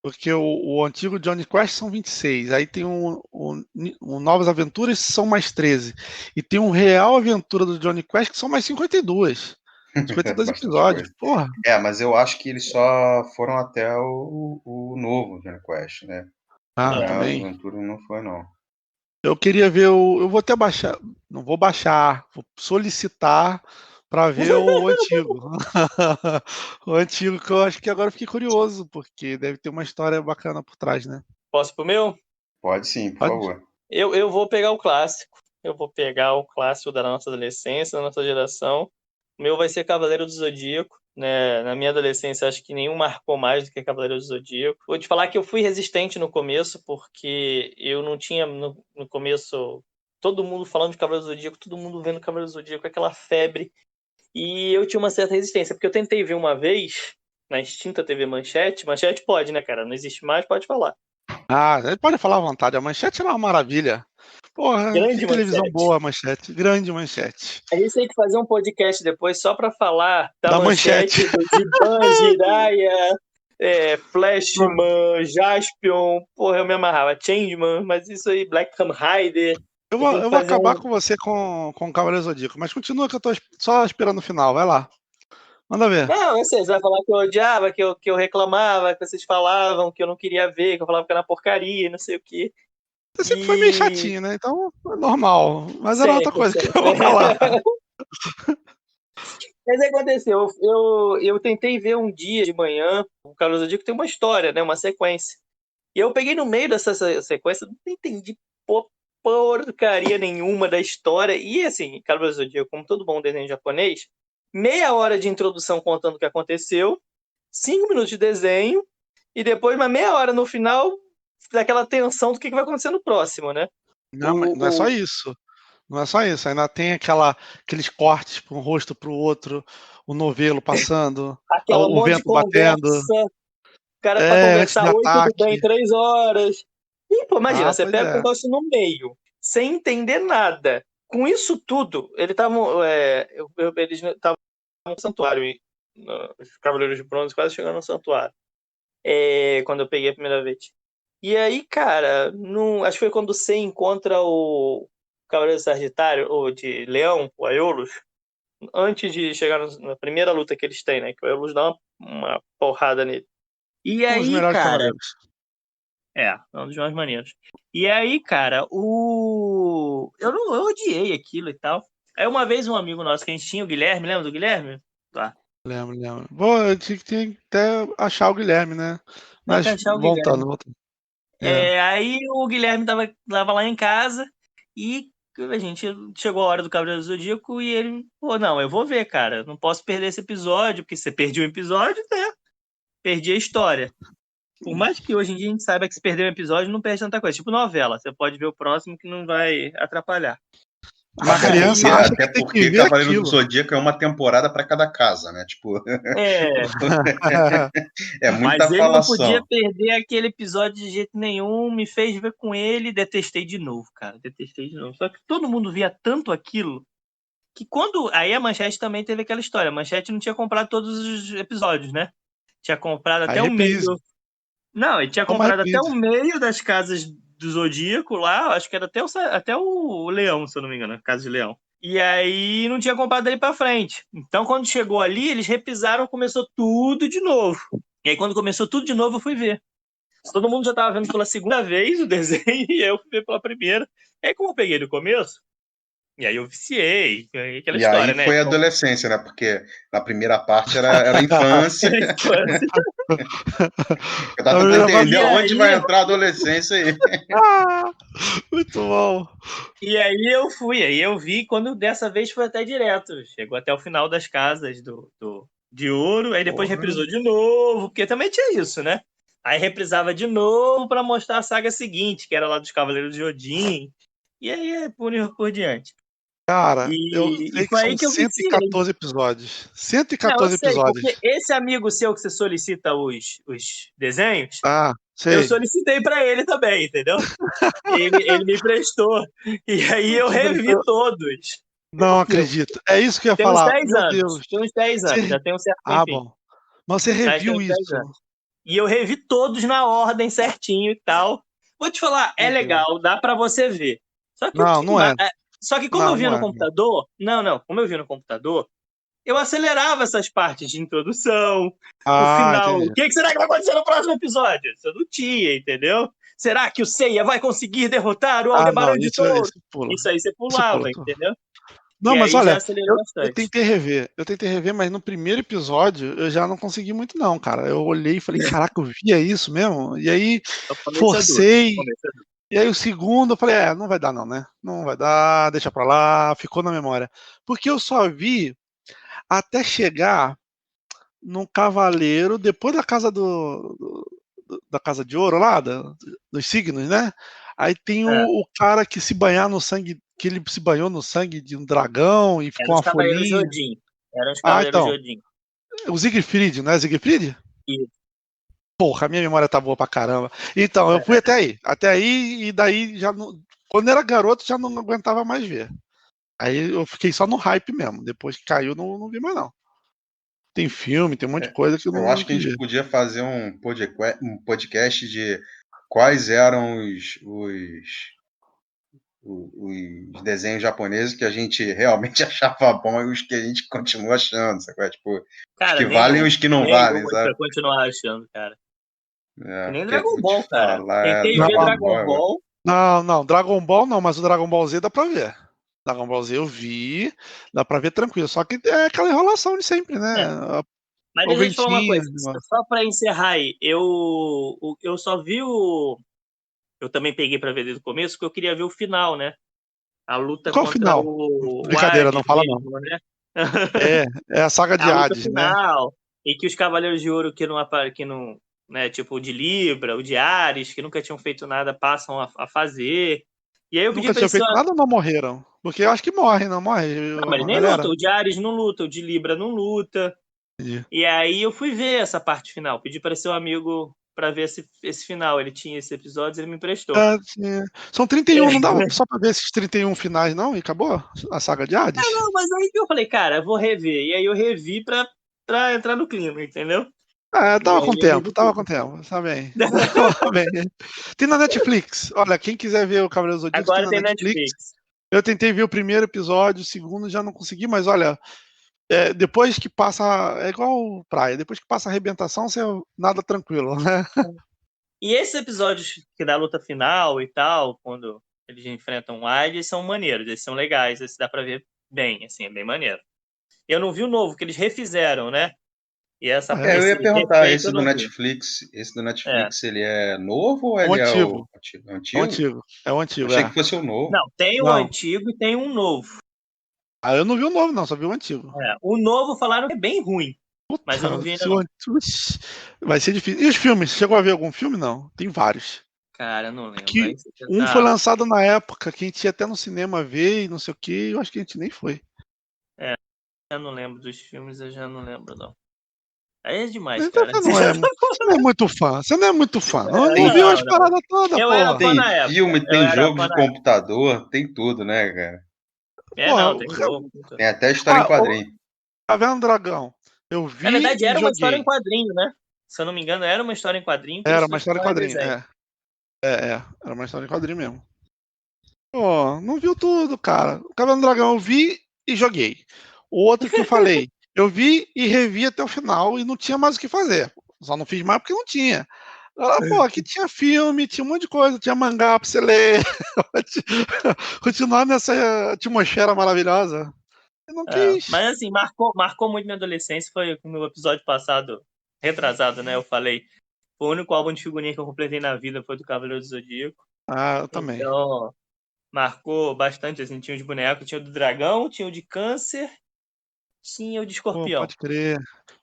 Porque o antigo Johnny Quest são 26. Aí tem um Novas Aventuras, são mais 13. E tem um Real Aventura do Johnny Quest, que são mais 52. 52 Bastante episódios. coisa. Porra. Mas eu acho que eles só foram até o novo Johnny Quest, né? Ah, A também. aventura não foi, não. Eu queria ver o. Eu vou até baixar. Não vou baixar, vou solicitar para ver o antigo. O antigo, que eu acho que agora eu fiquei curioso, porque deve ter uma história bacana por trás, né? Posso ir pro meu? Pode sim, por Pode? favor. Eu vou pegar o clássico. Eu vou pegar o clássico da nossa adolescência, da nossa geração. O meu vai ser Cavaleiro do Zodíaco, né? Na minha adolescência, acho que nenhum marcou mais do que Cavaleiro do Zodíaco. Vou te falar que eu fui resistente no começo, porque eu não tinha, no começo, todo mundo falando de Cavaleiro do Zodíaco, todo mundo vendo Cavaleiro do Zodíaco, aquela febre. E eu tinha uma certa resistência, porque eu tentei ver uma vez, na extinta TV Manchete. Manchete pode, né, cara? Não existe mais, pode falar. Ah, ele pode falar à vontade. A manchete era uma maravilha. Porra, que Grande televisão Manchete. boa a manchete. Grande manchete. A gente tem que fazer um podcast depois só para falar da Da manchete. manchete do Giban, Jiraya, Flashman, Jaspion, porra, eu me amarrava, Changeman, mas isso aí, Black Kamen Rider, Eu eu vou, tenho que eu vou fazer acabar um... com você com o Cavaleiro Zodíaco, mas continua que eu tô só esperando o final. Vai lá. Manda ver. Não, eu sei, você vai falar que eu odiava, que eu reclamava, que vocês falavam, que eu não queria ver, que eu falava que era porcaria, não sei o quê. Você sempre foi meio E... chatinho, né? Então é normal. Mas era outra Sempre, coisa que eu vou sempre. falar. Mas aí aconteceu, eu tentei ver um dia de manhã, o Carlos Zodíaco tem uma história, né, uma sequência. E eu peguei no meio dessa sequência, não entendi porcaria nenhuma da história. E assim, Cavaleiro do Zodíaco, como todo bom desenho japonês, meia hora de introdução contando o que aconteceu, 5 minutos de desenho, e depois uma meia hora no final daquela tensão do que vai acontecer no próximo, né? Não, mas não é só O, isso. Não é só isso. Ainda tem aqueles cortes para um rosto para o outro, o novelo passando, aquela o monte de vento batendo. conversa, cara para Antes conversar, do oi, tudo bem, ataque. 3 horas. E, pô, imagina, Ah, você pois pega o é. negócio no meio, sem entender nada, com isso tudo, eles estavam no santuário, os Cavaleiros de Bronze quase chegando no santuário, quando eu peguei a primeira vez. E aí, cara, acho que foi quando você encontra o Cavaleiro de Sagitário, ou de Leão, o Aeolus, antes de chegar na primeira luta que eles têm, né? Que o Aeolus dá uma porrada nele. E Um dos aí, melhores cara... cavaleiros. um dos mais maneiros. E aí, cara, eu odiei aquilo e tal. Aí uma vez um amigo nosso que a gente tinha, o Guilherme, lembra do Guilherme? Tá. Lembro. Bom, eu tinha que até achar o Guilherme, né? Tem que Mas achar o Guilherme. voltando. Aí o Guilherme tava lá em casa e a gente chegou a hora do Cavaleiro do Zodíaco e ele, pô, não, eu vou ver, cara. Não posso perder esse episódio, porque se você perdeu um episódio, né? Perdi a história. Por mais que hoje em dia a gente saiba que se perder um episódio não perde tanta coisa. Tipo novela, você pode ver o próximo que não vai atrapalhar. A criança acha até que tem que porque ver Cavaleiro aquilo. do Zodíaco é uma temporada para cada casa, né? Tipo, é muita Mas ele falação. não podia perder aquele episódio de jeito nenhum, me fez ver com ele, detestei de novo, cara. Detestei de novo. Só que todo mundo via tanto aquilo que quando. Aí a Manchete também teve aquela história. A Manchete não tinha comprado todos os episódios, né? Tinha comprado até Aí o meio. reprise. Não, ele tinha Como comprado até reprise. o meio das casas do Zodíaco lá, acho que era até o Leão, se eu não me engano, a Casa de Leão. E aí não tinha comprado dali pra frente. Então quando chegou ali, eles repisaram, começou tudo de novo. E aí quando começou tudo de novo, eu fui ver. Todo mundo já tava vendo pela segunda vez o desenho, e eu fui ver pela primeira. E aí como eu peguei no começo, e aí eu viciei, aquela E história, aí né? foi a adolescência, né? Porque na primeira parte era a infância. Eu tava tentando entender aonde vai entrar a adolescência aí. Muito bom. E aí eu fui, aí eu vi quando dessa vez foi até direto. Chegou até o final das casas de ouro, aí depois reprisou de novo, porque também tinha isso, né? Aí reprisava de novo para mostrar a saga seguinte, que era lá dos Cavaleiros de Odin. E aí por diante. Cara, eu sei E que foi são aí que eu viciei. 114 episódios. Não, 114 eu sei, episódios. porque esse amigo seu que você solicita os desenhos, Ah, eu sei. solicitei para ele também, entendeu? Ele me emprestou. E aí eu revi todos. Não acredito. É isso que eu ia Tem uns falar. 10 Meu anos. Deus. Tem uns 10 anos, já tem um certo tempinho. Bom. Mas você Tem reviu uns 10 isso? anos. E eu revi todos na ordem certinho e tal. Vou te falar, é legal, dá pra você ver. Só que Não é. Só que como eu vi no computador, como eu vi no computador, eu acelerava essas partes de introdução, o final. Entendi. O que será que vai acontecer no próximo episódio? Isso eu não tinha, entendeu? Será que o Seiya vai conseguir derrotar o Aldebaran de Touro? Isso aí você pulava, entendeu? Não, e mas aí olha, já acelerou bastante. eu tentei rever, mas no primeiro episódio eu já não consegui muito não, cara. Eu olhei e falei, caraca, eu via isso mesmo? E aí forcei, e aí o segundo eu falei, não vai dar não, né? Não vai dar, deixa pra lá, ficou na memória. Porque eu só vi até chegar num cavaleiro, depois da casa da Casa de Ouro lá, dos signos, né? Aí tem o cara que se banhar no sangue, que ele se banhou no sangue de um dragão e ficou uma folhinha. Eram os Cavaleiros de Odin. O Siegfried, não é Siegfried? Isso. Porra, a minha memória tá boa pra caramba. Então, eu fui até aí, e daí já não, quando era garoto já não aguentava mais ver. Aí eu fiquei só no hype mesmo. Depois que caiu, não vi mais não. Tem filme, tem um monte de coisa que eu não. Eu acho que a gente podia fazer um podcast de quais eram os desenhos japoneses que a gente realmente achava bom e os que a gente continua achando, sabe? Tipo, cara, os que valem e os que não valem, sabe? Pra continuar achando, cara. Nem porque Dragon Ball, cara. Tentei Dragon ver Dragon Ball. Não, Dragon Ball não, mas o Dragon Ball Z dá pra ver. Dragon Ball Z eu vi, dá pra ver tranquilo, só que é aquela enrolação de sempre, né? Mas deixa eu te falar uma coisa, só pra encerrar aí, eu só vi eu também peguei pra ver desde o começo, porque eu queria ver o final, né? A luta Qual contra final? o Brincadeira, Hades não fala mesmo, não. né? É a saga de Hades, final, né? E que os Cavaleiros de Ouro que não, né, tipo o de Libra, o de Ares, que nunca tinham feito nada, passam a fazer. E aí eu pedi nunca tinham feito nada ou não morreram? Porque eu acho que morre, não morre? Não, mas ele nem luta, o de Ares não luta, o de Libra não luta. Entendi. E aí eu fui ver essa parte final, pedi para seu amigo pra ver esse final. Ele tinha esses episódios, ele me emprestou. São 31, não dava só pra ver esses 31 finais, não? E acabou a saga de Hades? Não, mas aí que eu falei, cara, eu vou rever. E aí eu revi pra entrar no clima, entendeu? Tava com tempo, tá bem. Tava bem. Tem na Netflix. Olha, quem quiser ver o Cavaleiro do Zodíaco, Agora tem na Netflix. Eu tentei ver o primeiro episódio, o segundo já não consegui, mas olha, depois que passa, é igual praia, depois que passa a arrebentação, você nada tranquilo, né? E esses episódios que da luta final e tal, quando eles enfrentam o Hades, são maneiros, eles são legais, esse dá pra ver bem, assim, é bem maneiro. Eu não vi o novo, que eles refizeram, né? E eu ia perguntar, esse do Netflix, ele é novo ou ele é o antigo? É o antigo. Achei que fosse o novo. Não, tem o antigo e tem um novo. Eu não vi o novo, não, só vi o antigo. O novo falaram que é bem ruim. Puta, mas eu não vi ainda não. Vai ser difícil. E os filmes? Chegou a ver algum filme? Não. Tem vários. Cara, eu não lembro. Um foi lançado na época, que a gente ia até no cinema ver e não sei o que, eu acho que a gente nem foi. Eu não lembro dos filmes, eu já não lembro, não. Aí é demais, cara. Você não é muito fã. Você não é muito fã. Não viu as paradas todas, eu pô. Era fã na época. Tem filme, tem jogo de computador, tem tudo, né, cara? Tem jogo. Tem até história em quadrinho. Caverna do Dragão. Eu vi. Na verdade, era uma história em quadrinho, né? Se eu não me engano, era uma história em quadrinho. Era uma história em quadrinho, era uma história em quadrinho mesmo. Não viu tudo, cara. O Caverna do Dragão eu vi e joguei. O outro que eu falei, eu vi e revi até o final e não tinha mais o que fazer. Só não fiz mais porque não tinha. Aqui tinha filme, tinha um monte de coisa, tinha mangá pra você ler. Continuar nessa atmosfera maravilhosa. Eu não quis. Mas assim, marcou muito minha adolescência. Foi no meu episódio passado, retrasado, né? Eu falei. Foi o único álbum de figurinha que eu completei na vida, foi do Cavaleiro do Zodíaco. Eu também. Então, marcou bastante, assim. Tinha o de boneco, tinha o do dragão, tinha o de câncer, tinha o de escorpião.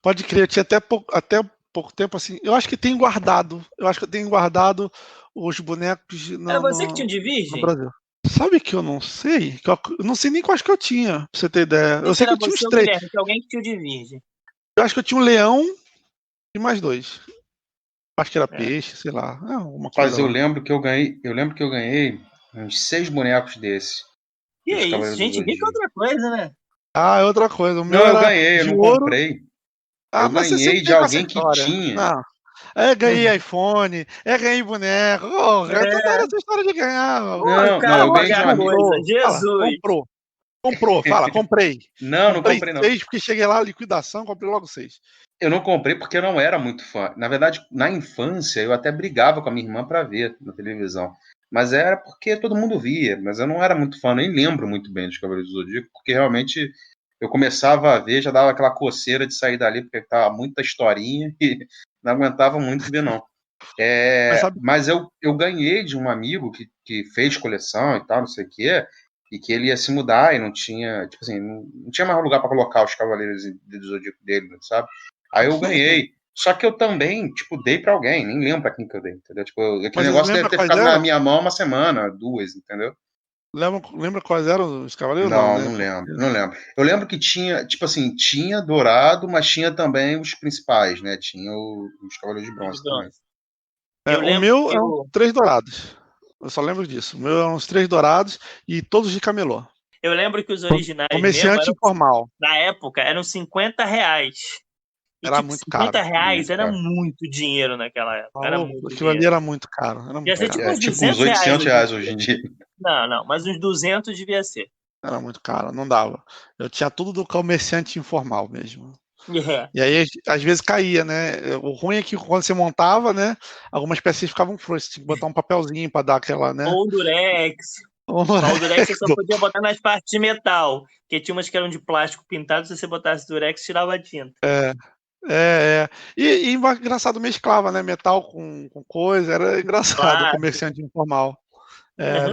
Pode crer. Eu tinha até pouco tempo, assim. Eu acho que tenho guardado. Os bonecos Era você que tinha o de virgem? No Brasil. Sabe que eu não sei? Eu não sei nem quais que eu tinha, pra você ter ideia. Eu sei que eu tinha uns 3. Guilherme, que alguém que tinha o de virgem. Eu acho que eu tinha um leão e mais 2. Acho que era peixe, sei lá. Uma coisa. Mas eu lembro que eu ganhei uns 6 bonecos desse. Que é isso, gente? Viu que é outra coisa, né? É outra coisa. O meu eu ganhei, eu não comprei. Eu ganhei de alguém que tinha. Não. Ganhei iPhone, ganhei boneco. Toda essa história de ganhar. Não, eu ganhei de um amigo. Jesus. Comprou, fala, comprei. Não comprei não. 6 porque cheguei lá, liquidação, comprei logo 6. Eu não comprei porque eu não era muito fã. Na verdade, na infância, eu até brigava com a minha irmã para ver na televisão. Mas era porque todo mundo via. Mas eu não era muito fã, nem lembro muito bem dos Cavaleiros do Zodíaco, porque realmente eu começava a ver, já dava aquela coceira de sair dali, porque tava muita historinha e não aguentava muito ver, não. Mas eu ganhei de um amigo que fez coleção e tal, não sei o quê, e que ele ia se mudar e não tinha, tipo assim, não tinha mais lugar para colocar os Cavaleiros do Zodíaco dele, sabe? Aí eu ganhei. Só que eu também, dei pra alguém, nem lembro pra quem que eu dei, entendeu? Aquele negócio deve ter ficado na minha mão uma semana, 2, entendeu? Lembra quais eram os Cavaleiros? Não lembro. Eu lembro que tinha, tinha dourado, mas tinha também os principais, né? Tinha os Cavaleiros de Bronze também. O meu eram 3 dourados. Eu só lembro disso. O meu eram os 3 dourados e todos de camelô. Eu lembro que os originais comerciante informal. Na época, eram R$50. Era muito caro. R$50 era muito dinheiro naquela época. Aquilo ali era muito caro. Devia ser uns R$800 hoje em dia. Não, mas uns 200 devia ser. Era muito caro, não dava. Eu tinha tudo do comerciante informal mesmo. E aí, às vezes caía, né? O ruim é que quando você montava, né? Algumas peças ficavam frouxas. Tinha que botar um papelzinho pra dar aquela, né? Ou durex. O durex você só podia botar nas partes de metal. Porque tinha umas que eram de plástico pintado. Se você botasse durex, tirava a tinta. E engraçado, mesclava, né? Metal com coisa. Era engraçado, o comerciante informal.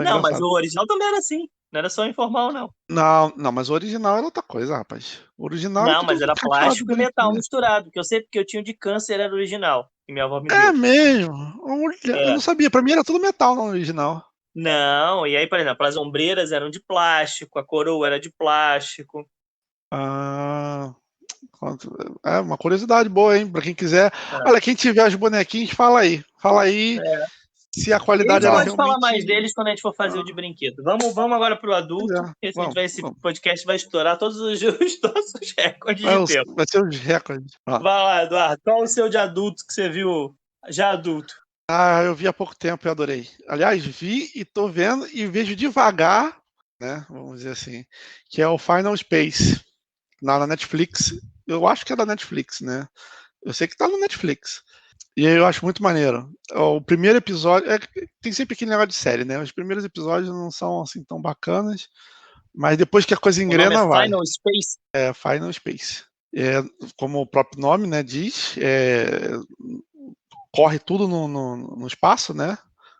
Não, mas o original também era assim. Não era só informal, não. Não, mas o original era outra coisa, rapaz. O original não, mas era plástico e metal misturado. Que eu sei porque eu tinha o de câncer, era original. E minha avó me deu. Mesmo? Eu não sabia. Pra mim era tudo metal no original. Não, e aí, por exemplo, as ombreiras eram de plástico, a coroa era de plástico. É uma curiosidade boa, hein? Pra quem quiser. Olha, quem tiver os bonequinhos, fala aí. Fala aí se a A qualidade gente era pode falar mais realmente. deles quando a gente for fazer o de brinquedo. Vamos agora pro adulto, porque se a gente vai, esse podcast vai estourar todos os nossos recordes de tempo. Vai ser os recordes. Vai lá, Eduardo. Qual o seu de adulto que você viu já adulto? Eu vi há pouco tempo e adorei. Aliás, vi e tô vendo e vejo devagar, né? Vamos dizer assim, que é o Final Space na Netflix. Eu acho que é da Netflix, né? Eu sei que tá na Netflix. E aí eu acho muito maneiro. O primeiro episódio. Tem sempre aquele negócio de série, né? Os primeiros episódios não são assim tão bacanas. Mas depois que a coisa engrena, o nome é vai. Final Space? É Final Space. Como o próprio nome, né, diz, corre tudo no espaço, né?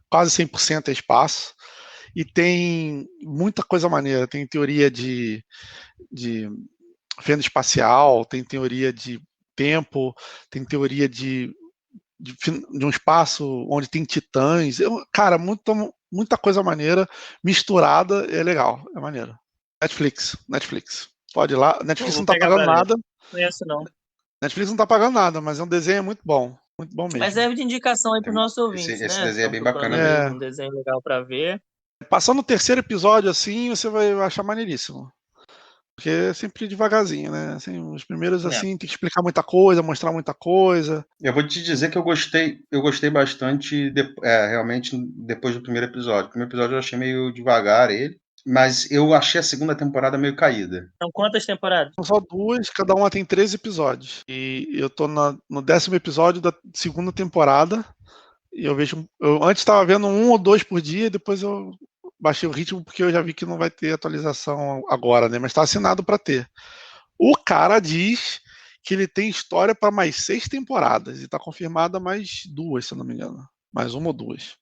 Quase 100% é espaço. E tem muita coisa maneira. Tem teoria de fenda espacial, tem teoria de tempo, tem teoria de um espaço onde tem titãs. Cara, muita coisa maneira, misturada, é legal, é maneiro. Netflix. Pode ir lá. Netflix não tá pagando nada. Não conheço, não. Netflix não tá pagando nada, mas é um desenho muito bom mesmo. Mas serve de indicação aí pros nossos ouvintes, esse né? desenho é bem bacana mesmo. Um desenho legal pra ver. Passando o terceiro episódio assim, você vai achar maneiríssimo. Porque é sempre devagarzinho, né? Assim, os primeiros assim, tem que explicar muita coisa, mostrar muita coisa. Eu vou te dizer que eu gostei bastante, realmente, depois do primeiro episódio. O primeiro episódio eu achei meio devagar ele, mas eu achei a segunda temporada meio caída. São quantas temporadas? São só 2, cada uma tem 13 episódios. E eu tô no 10º episódio da segunda temporada. E eu antes estava vendo 1 ou 2 por dia, depois eu baixei o ritmo porque eu já vi que não vai ter atualização agora, né? Mas está assinado para ter. O cara diz que ele tem história para mais 6 temporadas e está confirmada mais 2, se eu não me engano, mais 1 ou 2.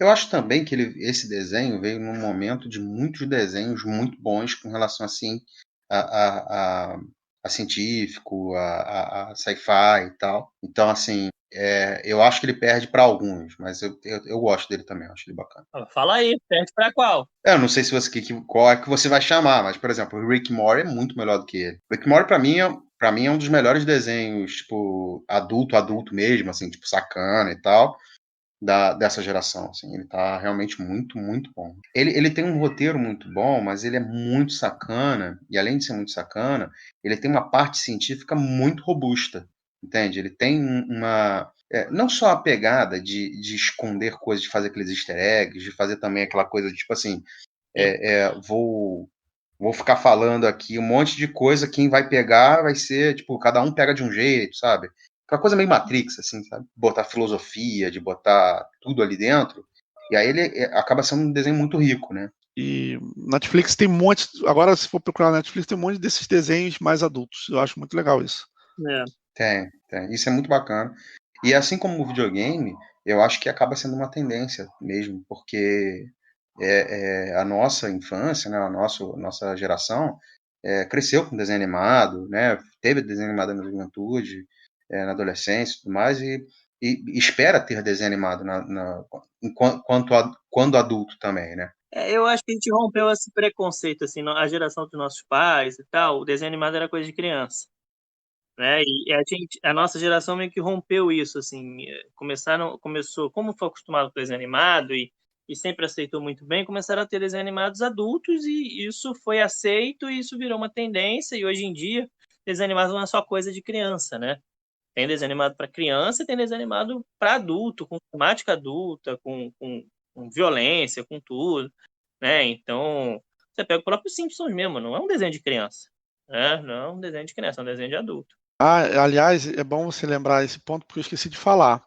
Eu acho também que esse desenho veio num momento de muitos desenhos muito bons com relação assim a científico, a sci-fi e tal. Então assim, eu acho que ele perde para alguns, mas eu gosto dele também, acho ele bacana. Fala aí, perde para qual? Eu não sei se qual é que você vai chamar, mas, por exemplo, o Rick and Morty é muito melhor do que ele. Rick and Morty, pra mim, é um dos melhores desenhos, tipo, adulto mesmo, assim, tipo, sacana e tal, dessa geração, assim. Ele tá realmente muito, muito bom. Ele tem um roteiro muito bom, mas ele é muito sacana, e além de ser muito sacana, ele tem uma parte científica muito robusta, entende? Ele tem não só a pegada de esconder coisas, de fazer aqueles easter eggs, de fazer também aquela coisa de, tipo assim, vou ficar falando aqui um monte de coisa, quem vai pegar vai ser, tipo, cada um pega de um jeito, sabe? Aquela coisa meio Matrix, assim, sabe? Botar filosofia, de botar tudo ali dentro. E aí ele acaba sendo um desenho muito rico, né? E Netflix tem um monte. Agora, se for procurar na Netflix, tem um monte desses desenhos mais adultos. Eu acho muito legal isso. Tem. Isso é muito bacana. E assim como o videogame, eu acho que acaba sendo uma tendência mesmo, porque a nossa infância, né, a nossa geração cresceu com desenho animado, né, teve desenho animado na juventude, na adolescência e tudo mais, e espera ter desenho animado quando adulto também, né? Eu acho que a gente rompeu esse preconceito, assim, a geração dos nossos pais e tal, o desenho animado era coisa de criança, né? E a nossa geração meio que rompeu isso, assim, começou, como foi acostumado com desenho animado e sempre aceitou muito bem, começaram a ter desenhos animados adultos e isso foi aceito e isso virou uma tendência e hoje em dia desenho animado não é só coisa de criança, né? Tem desenho animado para criança e tem desenho animado para adulto, com temática adulta, com violência, com tudo, né? Então, você pega o próprio Simpsons mesmo, não é um desenho de criança, né? Não é um desenho de criança, é um desenho de adulto. Aliás, é bom você lembrar esse ponto porque eu esqueci de falar.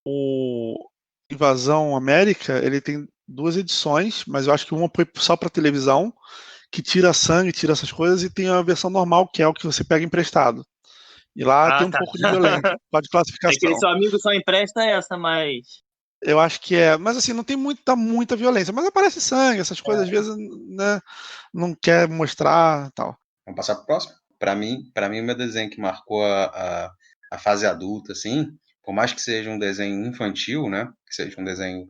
O Invasão América, ele tem 2 edições, mas eu acho que uma foi só para televisão, que tira sangue, tira essas coisas, e tem a versão normal, que é o que você pega emprestado. E lá tem um pouco de violência, pode classificação. É que seu amigo só empresta essa, mas... Eu acho que mas assim, não tem muita violência, mas aparece sangue, essas coisas, às vezes, né, não quer mostrar tal. Vamos passar pro próximo? Para mim, o meu desenho que marcou a fase adulta, assim, por mais que seja um desenho infantil, né, que seja um desenho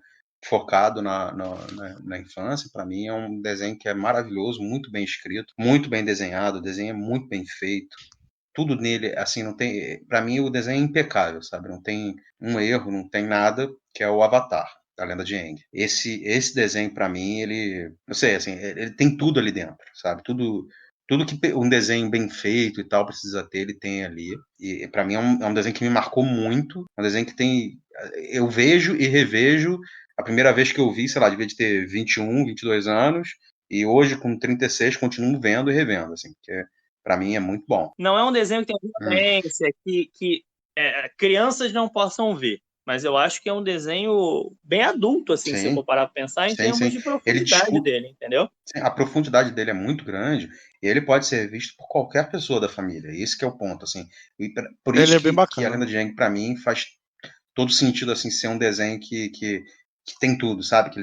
focado na infância. Para mim é um desenho que é maravilhoso, muito bem escrito, muito bem desenhado, o desenho é muito bem feito. Tudo nele, assim, não tem. Para mim, o desenho é impecável, sabe? Não tem um erro, não tem nada, que é o Avatar, da Lenda de Aang. Esse desenho, para mim, ele. Não sei, assim, ele tem tudo ali dentro, sabe? Tudo que um desenho bem feito e tal precisa ter, ele tem ali. E para mim é um desenho que me marcou muito. É um desenho que tem. Eu vejo e revejo. A primeira vez que eu vi, sei lá, devia de ter 21, 22 anos. E hoje, com 36, continuo vendo e revendo, assim, porque para mim é muito bom. Não é um desenho que tem violência, que crianças não possam ver. Mas eu acho que é um desenho bem adulto, assim, se eu for parar para pensar, em termos de profundidade dele, entendeu? Sim, a profundidade dele é muito grande e ele pode ser visto por qualquer pessoa da família. Esse que é o ponto, assim. E por isso Ele é bem que a bacana. Lenda de Aang, para mim, faz todo sentido, assim, ser um desenho que tem tudo, sabe? Que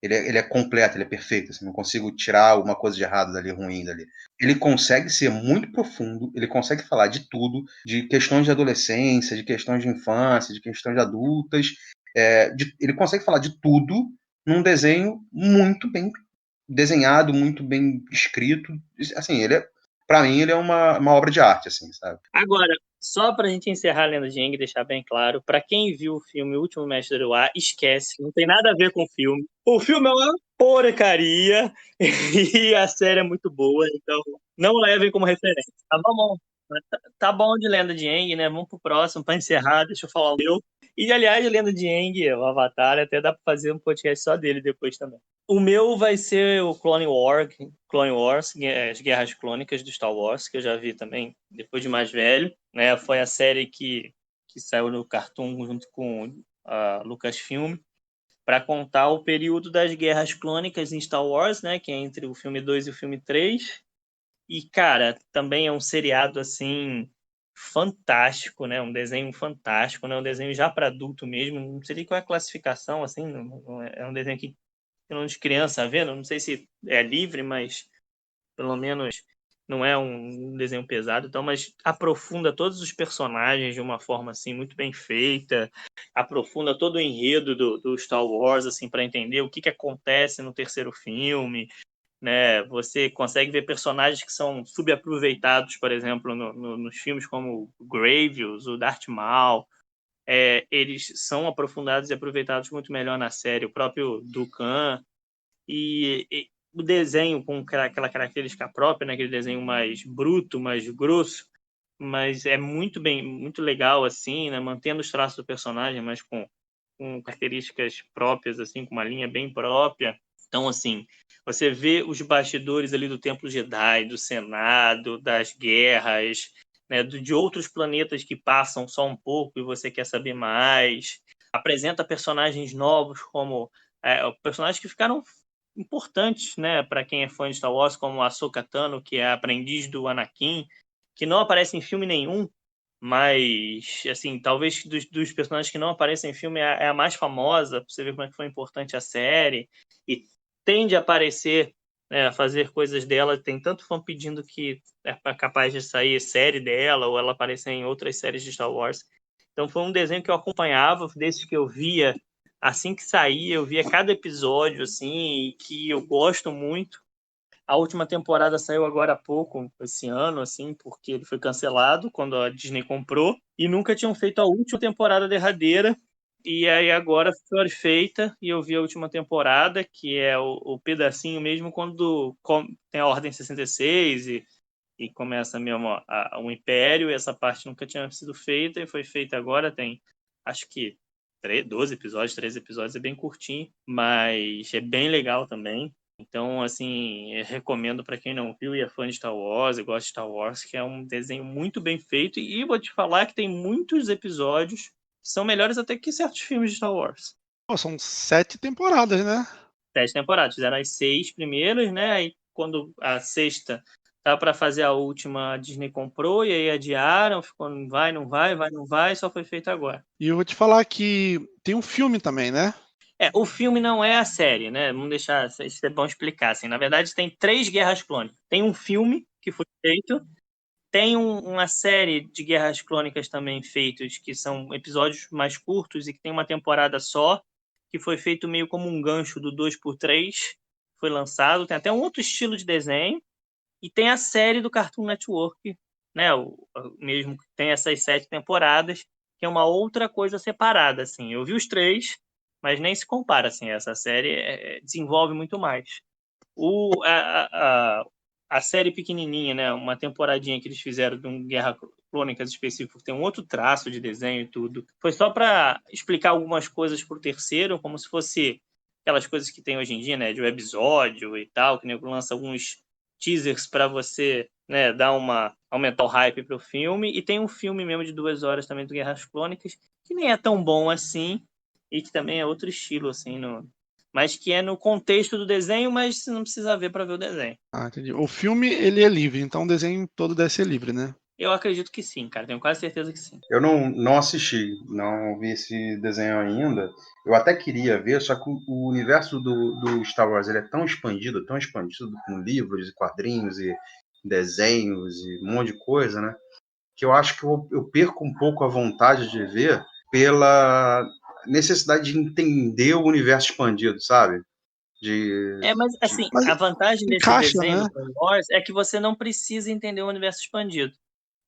ele é completo, ele é perfeito, assim, não consigo tirar alguma coisa de errado dali, ruim dali. Ele consegue ser muito profundo, ele consegue falar de tudo, de questões de adolescência, de questões de infância, de questões de adultas, ele consegue falar de tudo num desenho muito bem desenhado, muito bem escrito. Assim, para mim, ele é uma obra de arte, assim, sabe? Agora, só pra gente encerrar a Lenda de Aang e deixar bem claro, pra quem viu o filme O Último Mestre do Ar, esquece, não tem nada a ver com o filme. O filme é uma porcaria e a série é muito boa, então não levem como referência, tá bom? Tá bom de Lenda de Aang, né? Vamos pro próximo, pra encerrar, deixa eu falar o meu. E, aliás, a Lenda de Aang, o Avatar, até dá pra fazer um podcast só dele depois também. O meu vai ser o Clone Wars, as Guerras Clônicas do Star Wars, que eu já vi também depois de mais velho, né? Foi a série que saiu no Cartoon junto com a Lucasfilm para contar o período das Guerras Clônicas em Star Wars, né? Que é entre o filme 2 e o filme 3. E, cara, também é um seriado, assim, fantástico, né? Um desenho fantástico, né? Um desenho já para adulto mesmo. Não sei qual é a classificação, assim. É um desenho que não de criança vendo. Não sei se é livre, mas pelo menos não é um desenho pesado. Então, mas aprofunda todos os personagens de uma forma, assim, muito bem feita. Aprofunda todo o enredo do Star Wars, assim, para entender o que acontece no terceiro filme, né? Você consegue ver personagens que são subaproveitados, por exemplo, nos filmes como o Grievous, o Darth Maul. Eles são aprofundados e aproveitados muito melhor na série. O próprio Dooku e o desenho com aquela característica própria, né? Aquele desenho mais bruto, mais grosso, mas é muito legal assim, né? Mantendo os traços do personagem, mas com características próprias, assim, com uma linha bem própria. Então, assim, você vê os bastidores ali do Templo Jedi, do Senado, das guerras, né, de outros planetas que passam só um pouco e você quer saber mais. Apresenta personagens novos, como personagens que ficaram importantes, né, para quem é fã de Star Wars, como a Ahsoka Tano, que é a aprendiz do Anakin, que não aparece em filme nenhum, mas, assim, talvez dos personagens que não aparecem em filme é a mais famosa, pra você ver como é que foi importante a série, e tende a aparecer, né, a fazer coisas dela. Tem tanto fã pedindo que é capaz de sair série dela, ou ela aparecer em outras séries de Star Wars. Então foi um desenho que eu acompanhava, desde que eu via, assim que saía, eu via cada episódio, assim, e que eu gosto muito. A última temporada saiu agora há pouco, esse ano, assim, porque ele foi cancelado quando a Disney comprou, e nunca tinham feito a última temporada derradeira. E aí agora foi feita, e eu vi a última temporada, que é o pedacinho mesmo quando tem a Ordem 66 e começa mesmo o Império, e essa parte nunca tinha sido feita, e foi feita agora, tem acho que 12 episódios, 13 episódios, é bem curtinho, mas é bem legal também. Então, assim, eu recomendo para quem não viu e é fã de Star Wars e gosta de Star Wars, que é um desenho muito bem feito. E vou te falar que tem muitos episódios que são melhores até que certos filmes de Star Wars. Pô, são 7 temporadas, né? 7 temporadas. Fizeram as 6 primeiras, né? Aí quando a sexta tá para fazer a última, a Disney comprou e aí adiaram, ficou não vai, não vai, só foi feito agora. E eu vou te falar que tem um filme também, né? O filme não é a série, né? Vamos deixar, isso é bom explicar, assim. Na verdade, tem 3 Guerras Clônicas. Tem um filme que foi feito, tem uma série de Guerras Clônicas também feitos, que são episódios mais curtos e que tem uma temporada só, que foi feito meio como um gancho do 2x3, foi lançado. Tem até um outro estilo de desenho. E tem a série do Cartoon Network, né? O mesmo que tem essas 7 temporadas, que é uma outra coisa separada, assim. Eu vi os 3, mas nem se compara, assim. Essa série desenvolve muito mais. A série pequenininha, né? Uma temporadinha que eles fizeram de um Guerra Clônicas específico, tem um outro traço de desenho e tudo. Foi só para explicar algumas coisas pro terceiro, como se fosse aquelas coisas que tem hoje em dia, né? De episódio e tal, que o nego lança alguns teasers para você, né, aumentar o hype pro filme. E tem um filme mesmo de 2 horas também do Guerras Clônicas, que nem é tão bom assim, e que também é outro estilo, assim, mas que é no contexto do desenho, mas você não precisa ver para ver o desenho. Ah, entendi. O filme, ele é livre, então o desenho todo deve ser livre, né? Eu acredito que sim, cara. Tenho quase certeza que sim. Eu não assisti, não vi esse desenho ainda. Eu até queria ver, só que o universo do Star Wars ele é tão expandido com livros e quadrinhos e desenhos e um monte de coisa, né? Que eu acho que eu perco um pouco a vontade de ver pela necessidade de entender o universo expandido, sabe? Mas assim, Mas a vantagem desse encaixa, desenho né? do Star Wars é que você não precisa entender o universo expandido,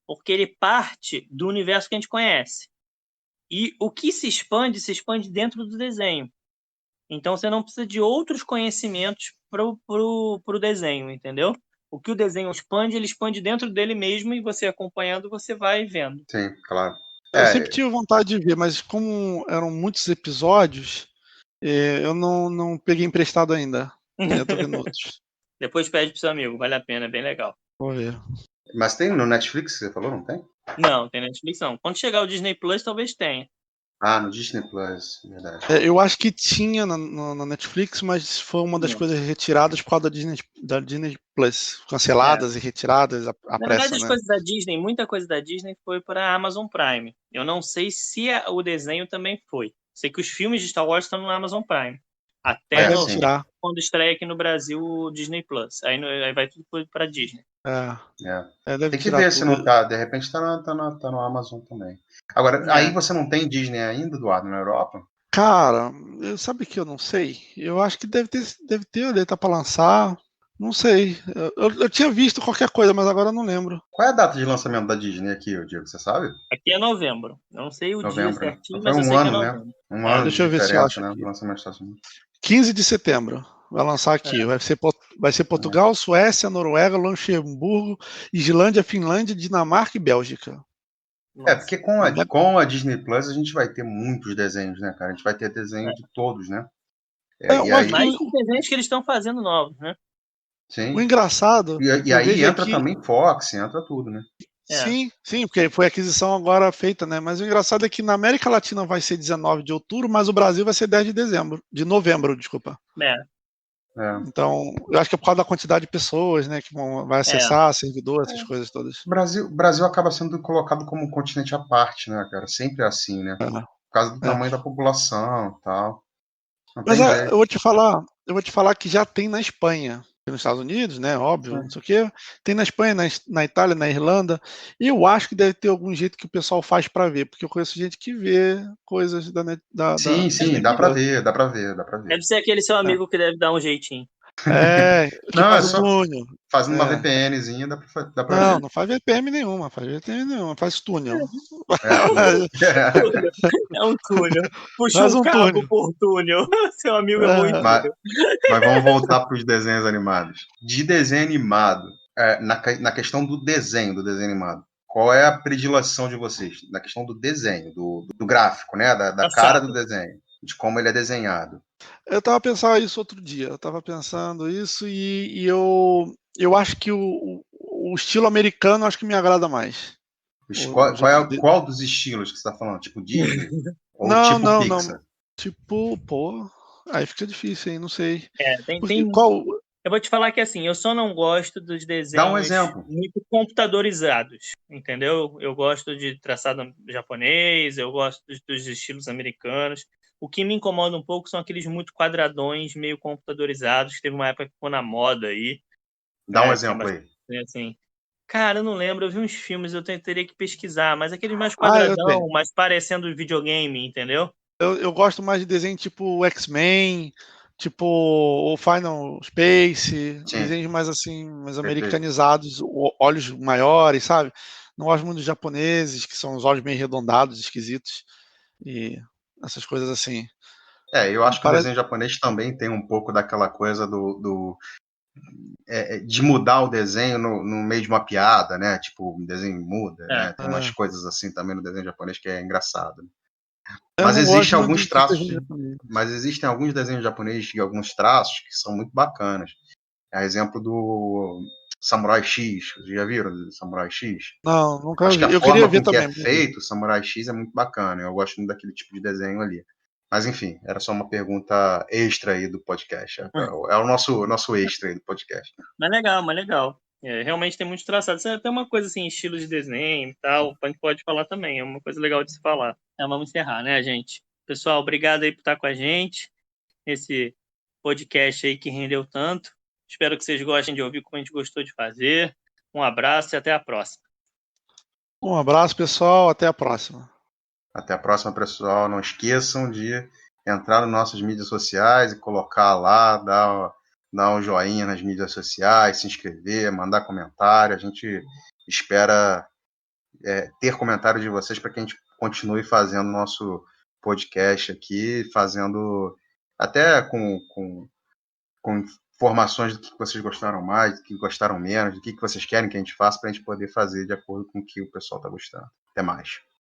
porque ele parte do universo que a gente conhece. E o que se expande dentro do desenho. Então você não precisa de outros conhecimentos pro desenho, entendeu? O que o desenho expande, ele expande dentro dele mesmo, e você acompanhando, você vai vendo. Sim, claro. Eu sempre tive vontade de ver, mas como eram muitos episódios, eu não peguei emprestado ainda. Eu tô vendo outros. Depois pede pro seu amigo, vale a pena, é bem legal. Vou ver. Mas tem no Netflix, você falou, não tem? Não, tem Netflix não. Quando chegar o Disney Plus, talvez tenha. Ah, no Disney Plus, verdade. Eu acho que tinha na Netflix, mas foi uma das coisas retiradas por causa da Disney Plus. Canceladas e retiradas à Na pressa, verdade, as né? coisas da Disney, muita coisa da Disney foi para a Amazon Prime. Eu não sei se o desenho também foi. Sei que os filmes de Star Wars estão no Amazon Prime. Até Mas deve tirar. quando estreia aqui no Brasil o Disney Plus. Aí vai tudo para Disney. Deve Tem que tirar ver tudo. se não tá. De repente tá no Amazon também. Agora, aí você não tem Disney ainda, Eduardo, na Europa? Cara, sabe que eu não sei? Eu acho que deve ter tá pra lançar. Não sei. Eu tinha visto qualquer coisa, mas agora eu não lembro. Qual é a data de lançamento da Disney aqui, Diego? Você sabe? Aqui é novembro. Eu não sei o dia Novembro. certinho, Então mas foi eu um sei que é ano, né? novembro. Um ano de Deixa eu ver se eu acho diferença, né? aqui. Do lançamento dos Estados Unidos. 15 de setembro. Vai lançar aqui. Vai ser Portugal, Suécia, Noruega, Luxemburgo, Islândia, Finlândia, Dinamarca e Bélgica. Porque com a Disney Plus a gente vai ter muitos desenhos, né, cara? A gente vai ter desenho de todos, né? Mais os desenhos que eles estão fazendo novos, né? Sim. O engraçado. E aí entra também Fox, entra tudo, né? Sim, porque foi aquisição agora feita, né? Mas o engraçado é que na América Latina vai ser 19 de outubro, mas o Brasil vai ser 10 de novembro, desculpa. Então, eu acho que é por causa da quantidade de pessoas, né, que vai acessar, servidor, essas coisas todas. O Brasil acaba sendo colocado como um continente à parte, né, cara? Sempre é assim, né? Por causa do tamanho da população e tal. Mas eu vou te falar que já tem na Espanha. Nos Estados Unidos, né? Óbvio, não sei o quê. Tem na Espanha, na Itália, na Irlanda. E eu acho que deve ter algum jeito que o pessoal faz para ver, porque eu conheço gente que vê coisas Sim, dá para ver. Deve ser aquele seu amigo que deve dar um jeitinho. Que faz um túnel. Fazendo uma VPNzinha dá pra ver. Não faz VPN nenhuma, faz túnel. É um túnel. Puxa um cabo por túnel. Seu amigo é muito. Mas vamos voltar para os desenhos animados. De desenho animado, na questão do desenho animado, qual é a predileção de vocês? Na questão do desenho, do gráfico, né? Da cara do desenho, de como ele é desenhado. Eu estava pensando isso outro dia. Eu estava pensando isso e eu acho que o estilo americano acho que me agrada mais. Qual dos estilos que você está falando? Tipo Disney? Ou não, Pixar? Tipo, aí fica difícil, hein? Não sei. Tem qual... Eu vou te falar que assim, eu só não gosto dos desenhos muito computadorizados, entendeu? Eu gosto de traçado japonês, eu gosto dos estilos americanos. O que me incomoda um pouco são aqueles muito quadradões, meio computadorizados, que teve uma época que ficou na moda aí. Dá um exemplo aí. Assim. Cara, eu não lembro, eu vi uns filmes, eu teria que pesquisar, mas aqueles mais quadradão, mais parecendo videogame, entendeu? Eu gosto mais de desenho tipo X-Men, tipo o Final Space, Sim, desenhos mais assim, mais perfeito. americanizados, olhos maiores, sabe? Não gosto muito dos japoneses, que são os olhos meio arredondados, esquisitos, e essas coisas assim. Eu acho que o Parece... desenho japonês também tem um pouco daquela coisa de mudar o desenho no meio de uma piada, né? Tipo, o desenho muda, né? Tem umas coisas assim também no desenho japonês que é engraçado. Eu Mas não gosto existem muito alguns de traços, desenho japonês. mas existem alguns desenhos japoneses e alguns traços que são muito bacanas. É exemplo do Samurai X. Vocês já viram do Samurai X? Não, nunca Acho que vi. a Eu queria forma ver com que é também. feito o Samurai X é muito bacana. Eu gosto muito daquele tipo de desenho ali. Mas enfim, era só uma pergunta extra aí do podcast. É o nosso extra aí do podcast. Mas legal, mas legal. Realmente tem muitos traçados. É até uma coisa assim, estilo de desenho e tal, a gente pode falar também. É uma coisa legal de se falar. Vamos encerrar, né, gente? Pessoal, obrigado aí por estar com a gente nesse podcast aí que rendeu tanto. Espero que vocês gostem de ouvir como a gente gostou de fazer. Um abraço e até a próxima. Um abraço, pessoal. Até a próxima. Até a próxima, pessoal. Não esqueçam de entrar nas nossas mídias sociais e colocar lá, dar um joinha nas mídias sociais, se inscrever, mandar comentário. A gente espera ter comentário de vocês para que a gente continue fazendo nosso podcast aqui, fazendo até com informações do que vocês gostaram mais, do que gostaram menos, do que vocês querem que a gente faça, para a gente poder fazer de acordo com o que o pessoal está gostando. Até mais.